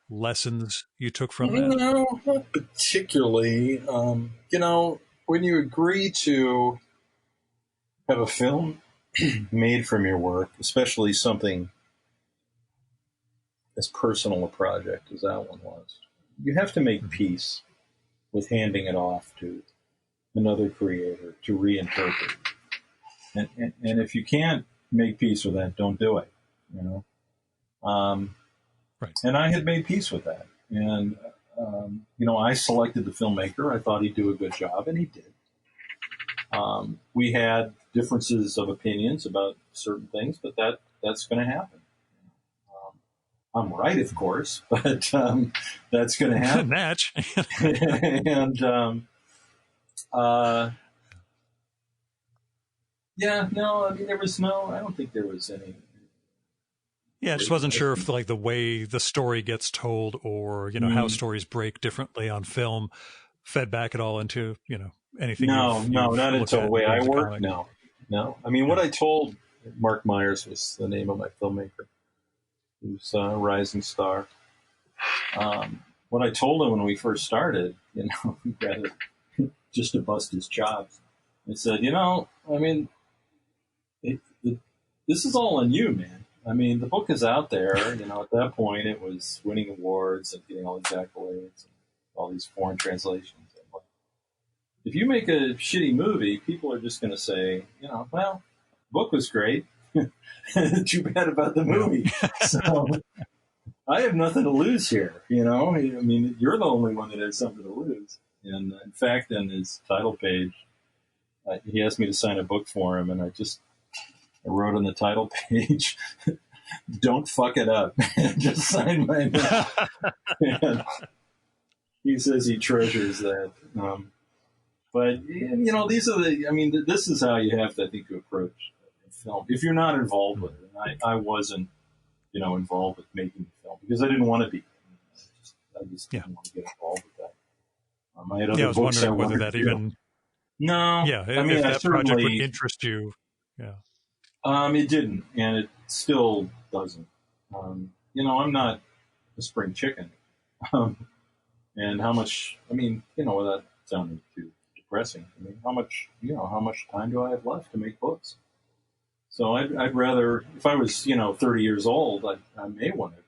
lessons you took from that? No, not particularly. When you agree to have a film made from your work, especially something as personal a project as that one was, you have to make peace with handing it off to another creator to reinterpret. And if you can't make peace with that, don't do it, Right. And I had made peace with that. And, I selected the filmmaker. I thought he'd do a good job, and he did. We had differences of opinions about certain things, but that's going to happen. I'm right, of course, but that's going to happen. Match. And I don't think there was any. Yeah, I just wasn't sure if the way the story gets told, or how stories break differently on film, fed back at all into anything. No, not into the way I work. No. I mean, what I told Mark Myers was the name of my filmmaker, who's a rising star. What I told him when we first started, just to bust his chops, I said, this is all on you, man. I mean, the book is out there. At that point, it was winning awards and getting all these accolades and all these foreign translations. If you make a shitty movie, people are just going to say, well, the book was great. Too bad about the movie. So I have nothing to lose here. I mean, you're the only one that has something to lose. And in fact, in his title page, he asked me to sign a book for him, and I wrote on the title page, don't fuck it up. Just sign my name. And he says he treasures that. But, these are this is how you have to, I think, to approach film. If you're not involved with it, and I wasn't, involved with making the film because I didn't want to be. I just didn't want to get involved with that. I had other I was books wondering I whether that to do. even... No. Yeah, I mean, if that project would certainly interest you. Yeah. It didn't, and it still doesn't. I'm not a spring chicken. And how much, without sounding too depressing, how much time do I have left to make books? So I'd rather, if I was, 30 years old, I may want to,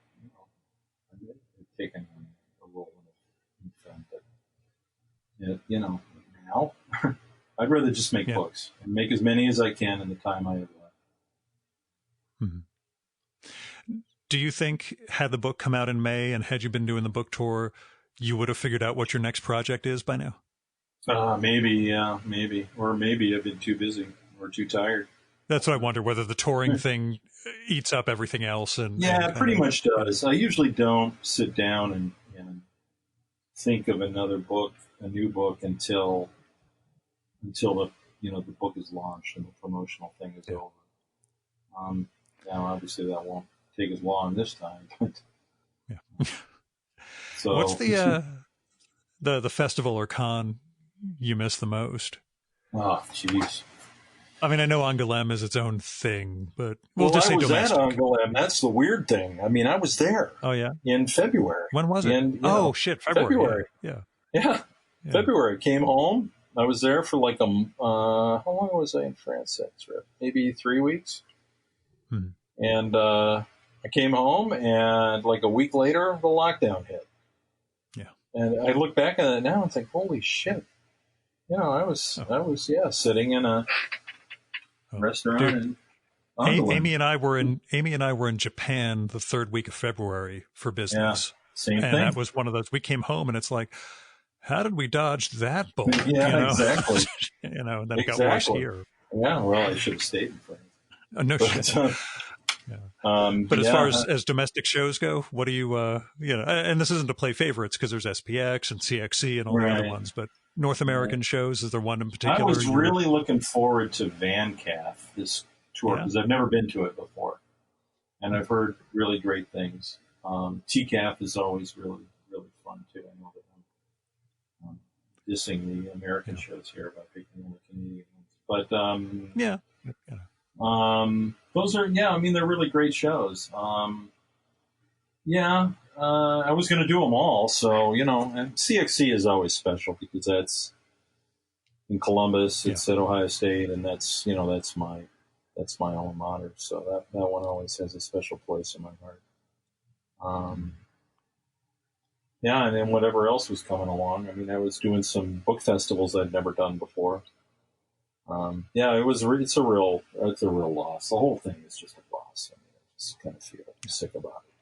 I may have taken a role in film, but, now I'd rather just make books and make as many as I can in the time I have left. Mm-hmm. Do you think had the book come out in May and had you been doing the book tour, you would have figured out what your next project is by now? Maybe, or maybe I've been too busy or too tired. That's what I wonder, whether the touring thing eats up everything else. And it pretty much does. I usually don't sit down and think of another book, a new book, until the the book is launched and the promotional thing is over. Now, obviously, that won't take as long this time. But so, what's the festival or con you miss the most? Oh, jeez. I mean, I know Angoulême is its own thing, but I just say was domestic. at Angoulême. That's the weird thing. I mean, I was there. Oh, yeah? In February. When was it? Shit, February. Yeah. February. Came home. I was there for like how long was I in France that trip? Maybe 3 weeks. And I came home, and like a week later, the lockdown hit. Yeah. And I look back at it now and think, holy shit. I was sitting in a restaurant in Angoulême. Amy and I were in Japan the third week of February for business. Yeah, same thing. And that was one of those. We came home, and it's like, how did we dodge that bullet? Yeah, exactly. And then it got worse here. Yeah, well, I should have stayed in France. No shit. But as far as domestic shows go, what do you, and this isn't to play favorites because there's SPX and CXC and all the other ones, but North American shows, is there one in particular? I was really looking forward to VanCaf, this tour, because I've never been to it before. And I've heard really great things. TCAF is always really, really fun, too. I know that I'm dissing the American shows here by picking the Canadian ones. But, those are, they're really great shows. I was going to do them all. So, and CXC is always special because that's in Columbus, it's at Ohio State, and that's my alma mater. So that one always has a special place in my heart. And then whatever else was coming along. I mean, I was doing some book festivals I'd never done before. It's a real loss. The whole thing is just a loss. I just kind of feel sick about it.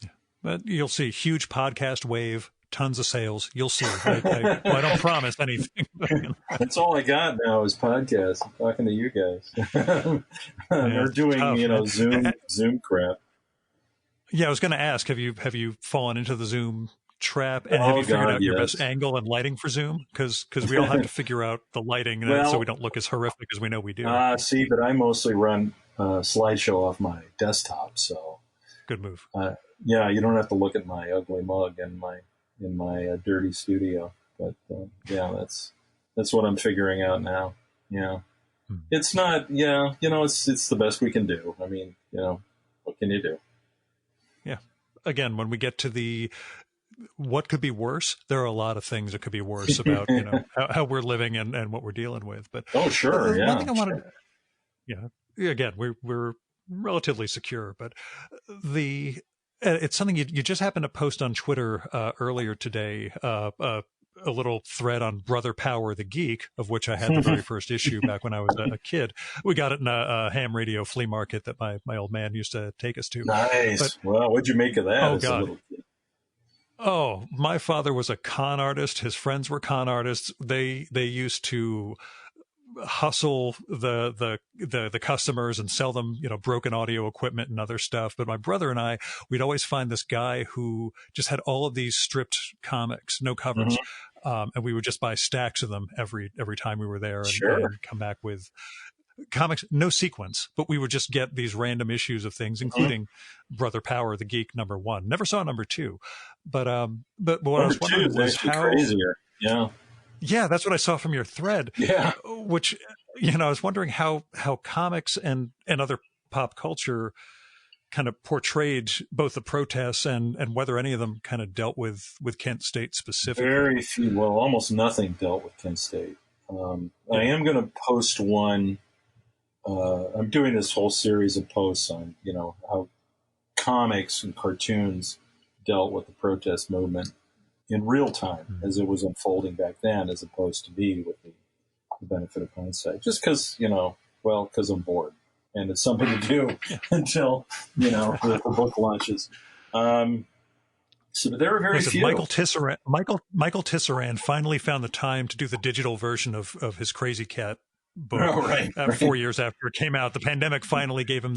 Yeah. But you'll see huge podcast wave, tons of sales. You'll see. I don't promise anything. That's all I got now is podcasts. I'm talking to you guys. They're doing, tough, Zoom crap. Yeah, I was going to ask, have you fallen into the Zoom trap, and have you figured out your best angle and lighting for Zoom? Because we all have to figure out the lighting so we don't look as horrific as we know we do. But I mostly run slideshow off my desktop, so good move. You don't have to look at my ugly mug in my dirty studio. But that's what I'm figuring out now. Yeah, it's not. It's the best we can do. I mean, what can you do? Yeah. Again, when we get to what could be worse, there are a lot of things that could be worse about how we're living and what we're dealing with. But one thing I wanted, again, we're relatively secure, but it's something you just happened to post on Twitter earlier today. A little thread on Brother Power the Geek, of which I had the very first issue back when I was a kid. We got it in a ham radio flea market that my old man used to take us to. Nice. Well, what'd you make of that? Oh, God. Oh, my father was a con artist. His friends were con artists. They used to hustle the customers and sell them, broken audio equipment and other stuff. But my brother and I, we'd always find this guy who just had all of these stripped comics, no covers. And we would just buy stacks of them every time we were there, and come back with comics, no sequence, but we would just get these random issues of things, including Brother Power, the Geek #1. Never saw #2, but what I was wondering was how crazier. Yeah, that's what I saw from your thread. Yeah, which I was wondering how comics and other pop culture kind of portrayed both the protests and whether any of them kind of dealt with Kent State specifically. Very few. Well, almost nothing dealt with Kent State. I am going to post one. I'm doing this whole series of posts on, how comics and cartoons dealt with the protest movement in real time as it was unfolding back then, as opposed to me with the benefit of hindsight. Just because, because I'm bored and it's something to do until, the book launches. So there were very few. Michael Tisserand finally found the time to do the digital version of his Crazy Cat book. Oh, right. 4 years after it came out. The pandemic finally gave him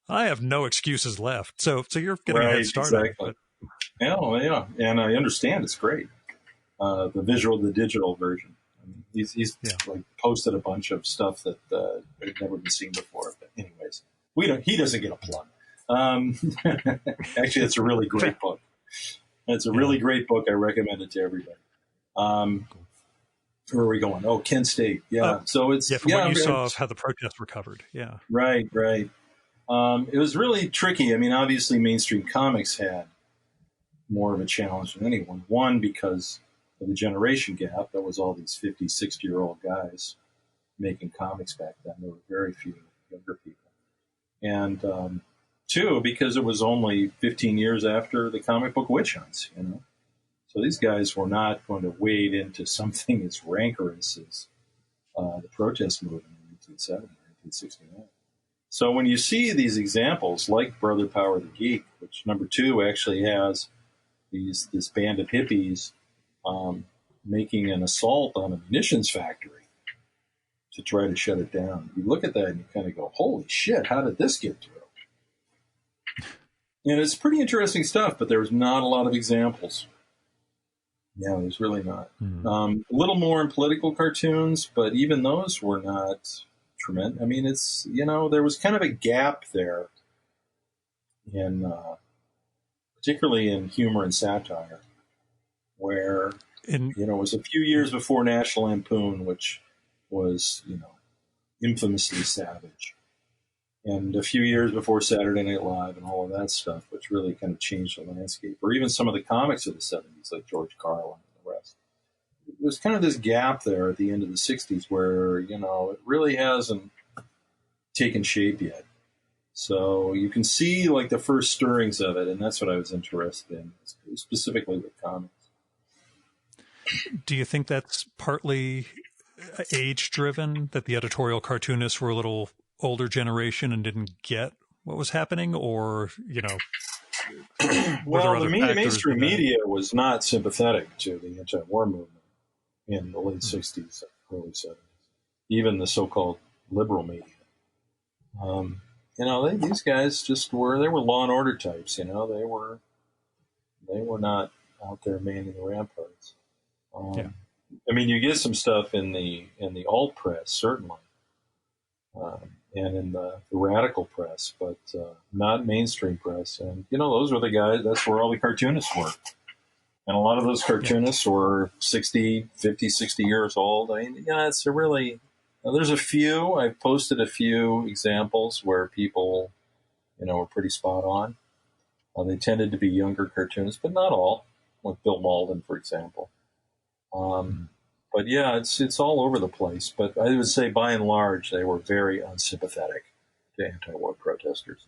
I have no excuses left. So you're getting a head start. Exactly. Yeah, and I understand it's great. The digital version. I mean, he's like posted a bunch of stuff that had never been seen before. But anyways, he doesn't get a plug. Actually, it's a really great book. It's a really great book. I recommend it to everybody. Where are we going? Oh, Kent State. Yeah. So it's from what you saw of how the protests were covered. Yeah. Right. It was really tricky. I mean, obviously, mainstream comics had more of a challenge than anyone. One, because of the generation gap. There was all these 50, 60-year-old guys making comics back then. There were very few younger people. And two, because it was only 15 years after the comic book witch hunts, So these guys were not going to wade into something as rancorous as the protest movement in 1970, 1969. So when you see these examples, like Brother Power the Geek, which #2 actually has this band of hippies making an assault on a munitions factory to try to shut it down. You look at that and you kind of go, holy shit, how did this get through? And it's pretty interesting stuff, but there's not a lot of examples. Yeah, there's really not. A little more in political cartoons, but even those were not tremendous. I mean, it's, there was kind of a gap there in, particularly in humor and satire, where, it was a few years before National Lampoon, which was, infamously savage. And a few years before Saturday Night Live and all of that stuff, which really kind of changed the landscape. Or even some of the comics of the 70s, like George Carlin and the rest. There's kind of this gap there at the end of the 60s where, it really hasn't taken shape yet. So you can see, like, the first stirrings of it, and that's what I was interested in, specifically with comics. Do you think that's partly age-driven, that the editorial cartoonists were a little older generation and didn't get what was happening, or well, the mainstream media was not sympathetic to the anti-war movement in the late 60s, early 70s, even the so-called liberal media. These guys they were law and order types. They were not out there manning the ramparts. I mean, you get some stuff in the alt press, certainly. And in the radical press, but not mainstream press. And, those were the guys, that's where all the cartoonists were. And a lot of those cartoonists were 50, 60 years old. I mean, it's there's a few, I've posted a few examples where people, were pretty spot on. They tended to be younger cartoonists, but not all, like Bill Malden, for example. But yeah, it's all over the place. But I would say, by and large, they were very unsympathetic to anti-war protesters.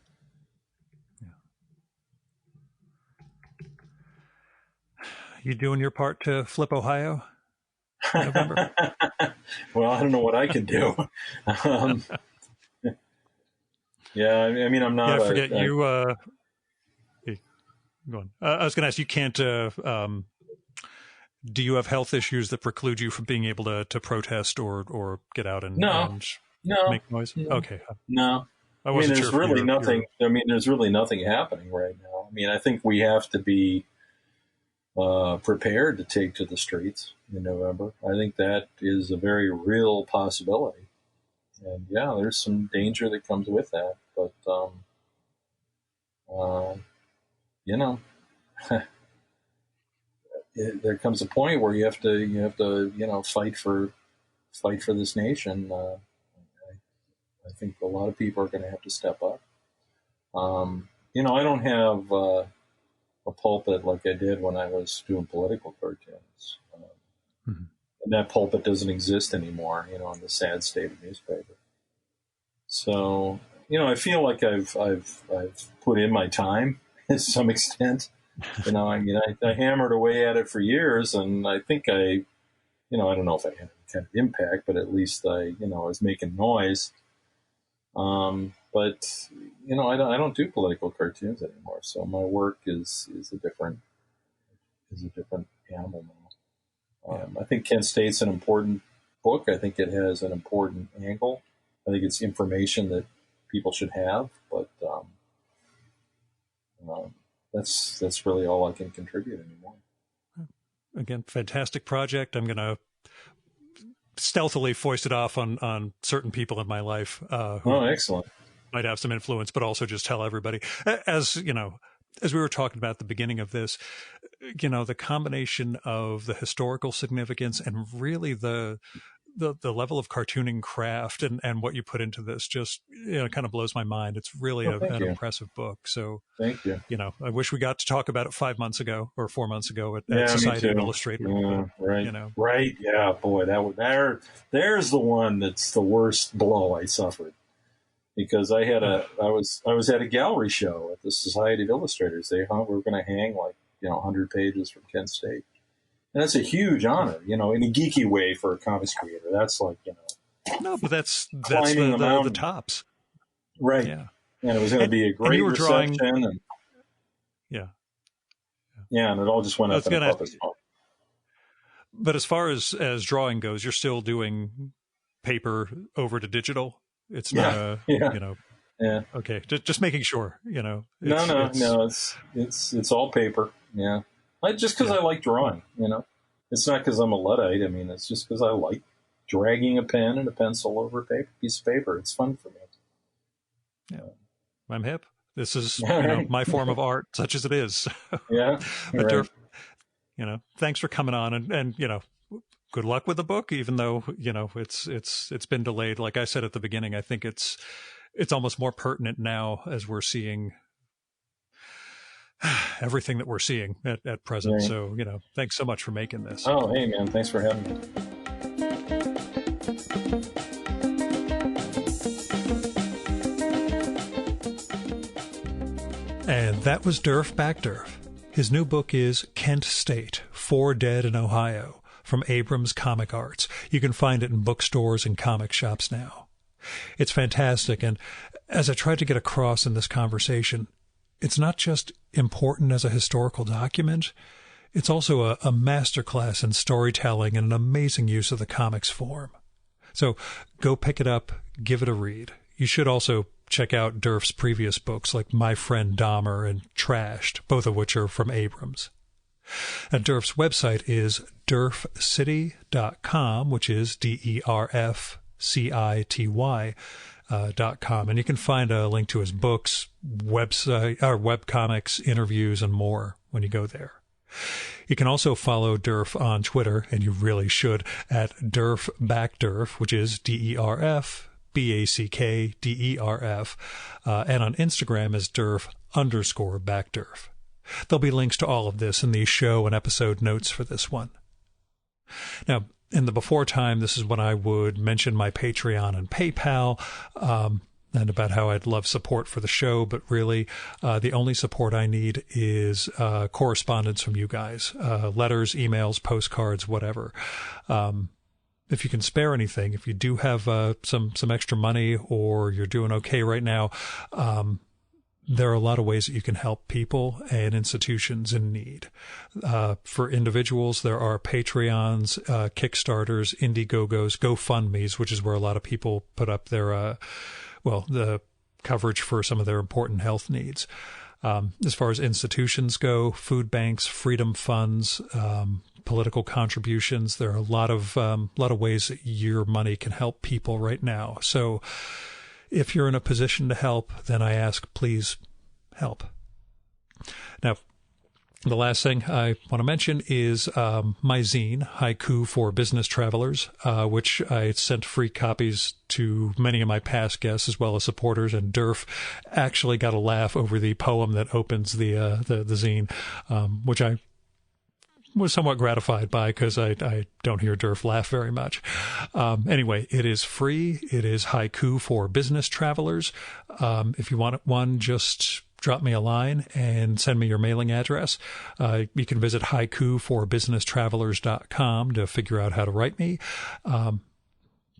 You doing your part to flip Ohio in November? Well, I don't know what I can do. Yeah, I mean, I'm not. Yeah, I forget you. Go on. I was going to ask. You can't Do you have health issues that preclude you from being able to protest or get out and make noise? No. Okay. No. I wasn't there's sure really nothing. There's really nothing happening right now. I think we have to be prepared to take to the streets in November. I think that is a very real possibility. And yeah, there's some danger that comes with that. But, there comes a point where you have to fight for this nation. I think a lot of people are going to have to step up. I don't have a pulpit like I did when I was doing political cartoons. And that pulpit doesn't exist anymore, in the sad state of newspaper. So, I feel like I've put in my time to some extent. I hammered away at it for years, and I think I don't know if I had any kind of impact, but at least I was making noise. But I don't do political cartoons anymore, so my work is a different animal now. I think Kent State's an important book. I think it has an important angle. I think it's information that people should have, but that's really all I can contribute anymore. Again, fantastic project. I'm going to stealthily foist it off on certain people in my life who excellent. might have some influence, but also just tell everybody. As we were talking about at the beginning of this, the combination of the historical significance and really the level of cartooning craft and what you put into this just kind of blows my mind. It's really an impressive book. So thank you. I wish we got to talk about it 5 months ago or 4 months ago at Society of Illustrators. Right. Right. Yeah, boy, there's the one that's the worst blow I suffered, because I was at a gallery show at the Society of Illustrators. We were going to hang 100 pages from Kent State. And that's a huge honor, in a geeky way for a comics creator. That's no, but that's the tops. Right. Yeah. And it was going to be a great reception. And it all just went up in a puff of smoke. But as far as drawing goes, you're still doing paper over to digital. It's not okay. Just making sure, No, it's all paper. Yeah. Just because I like drawing, It's not because I'm a Luddite. It's just because I like dragging a pen and a pencil over a piece of paper. It's fun for me. Yeah. I'm hip. This is, my form of art, such as it is. Yeah. But Durf, thanks for coming on and good luck with the book, even though, it's been delayed. Like I said at the beginning, I think it's almost more pertinent now as we're seeing everything that we're seeing at present. Right. So, thanks so much for making this. Oh, hey man, thanks for having me. And that was Durf Backdurf. His new book is Kent State, 4 Dead in Ohio, from Abrams Comic Arts. You can find it in bookstores and comic shops now. It's fantastic, and as I tried to get across in this conversation, it's not just important as a historical document, it's also a masterclass in storytelling and an amazing use of the comics form. So go pick it up, give it a read. You should also check out Durf's previous books like My Friend Dahmer and Trashed, both of which are from Abrams. And Durf's website is derfcity.com, which is DERFCITY.com. And you can find a link to his books, website, or webcomics, interviews, and more when you go there. You can also follow Durf on Twitter, and you really should, at Derf Backdurf, which is DERF BACKDERF, and on Instagram as Durf_Backdurf. There'll be links to all of this in the show and episode notes for this one. Now, in the before time, this is when I would mention my Patreon and PayPal, and about how I'd love support for the show, but really the only support I need is correspondence from you guys, letters, emails, postcards, whatever. If you can spare anything, if you do have some extra money or you're doing okay right now, there are a lot of ways that you can help people and institutions in need. For individuals, there are Patreons, Kickstarters, Indiegogos, GoFundMes, which is where a lot of people put up their, the coverage for some of their important health needs. As far as institutions go, food banks, freedom funds, political contributions, there are a lot of ways that your money can help people right now. So if you're in a position to help, then I ask, please help. Now, the last thing I want to mention is my zine, Haiku for Business Travelers, which I sent free copies to many of my past guests as well as supporters, and Durf actually got a laugh over the poem that opens the zine, which I was somewhat gratified by because I don't hear Durf laugh very much. Anyway, it is free. It is Haiku for Business Travelers. If you want one, just drop me a line and send me your mailing address. You can visit haikuforbusinesstravelers.com to figure out how to write me.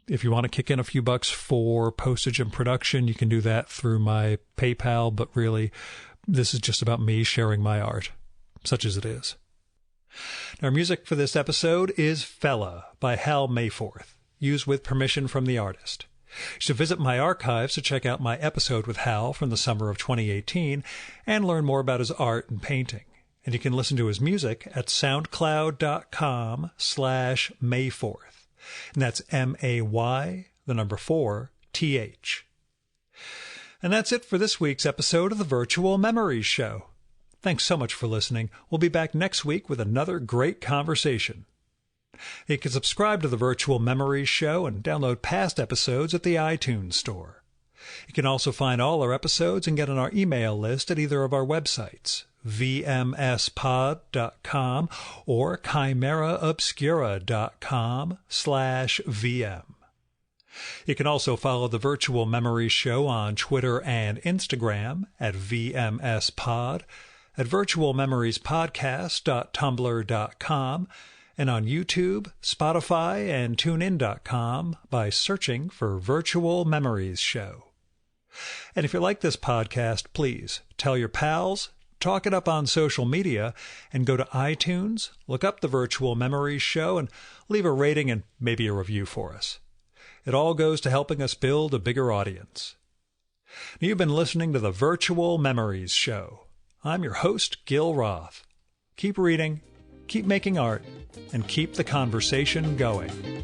If you want to kick in a few bucks for postage and production, you can do that through my PayPal. But really, this is just about me sharing my art, such as it is. Our music for this episode is Fella by Hal Mayforth, used with permission from the artist. You should visit my archives to check out my episode with Hal from the summer of 2018 and learn more about his art and painting. And you can listen to his music at soundcloud.com/Mayforth. And that's MAY4TH. And that's it for this week's episode of the Virtual Memories Show. Thanks so much for listening. We'll be back next week with another great conversation. You can subscribe to the Virtual Memories Show and download past episodes at the iTunes Store. You can also find all our episodes and get on our email list at either of our websites, vmspod.com or chimeraobscura.com/VM. You can also follow the Virtual Memories Show on Twitter and Instagram at vmspod, at virtualmemoriespodcast.tumblr.com, and on YouTube, Spotify, and TuneIn.com by searching for Virtual Memories Show. And if you like this podcast, please tell your pals, talk it up on social media, and go to iTunes, look up the Virtual Memories Show, and leave a rating and maybe a review for us. It all goes to helping us build a bigger audience. You've been listening to the Virtual Memories Show. I'm your host, Gil Roth. Keep reading, keep making art, and keep the conversation going.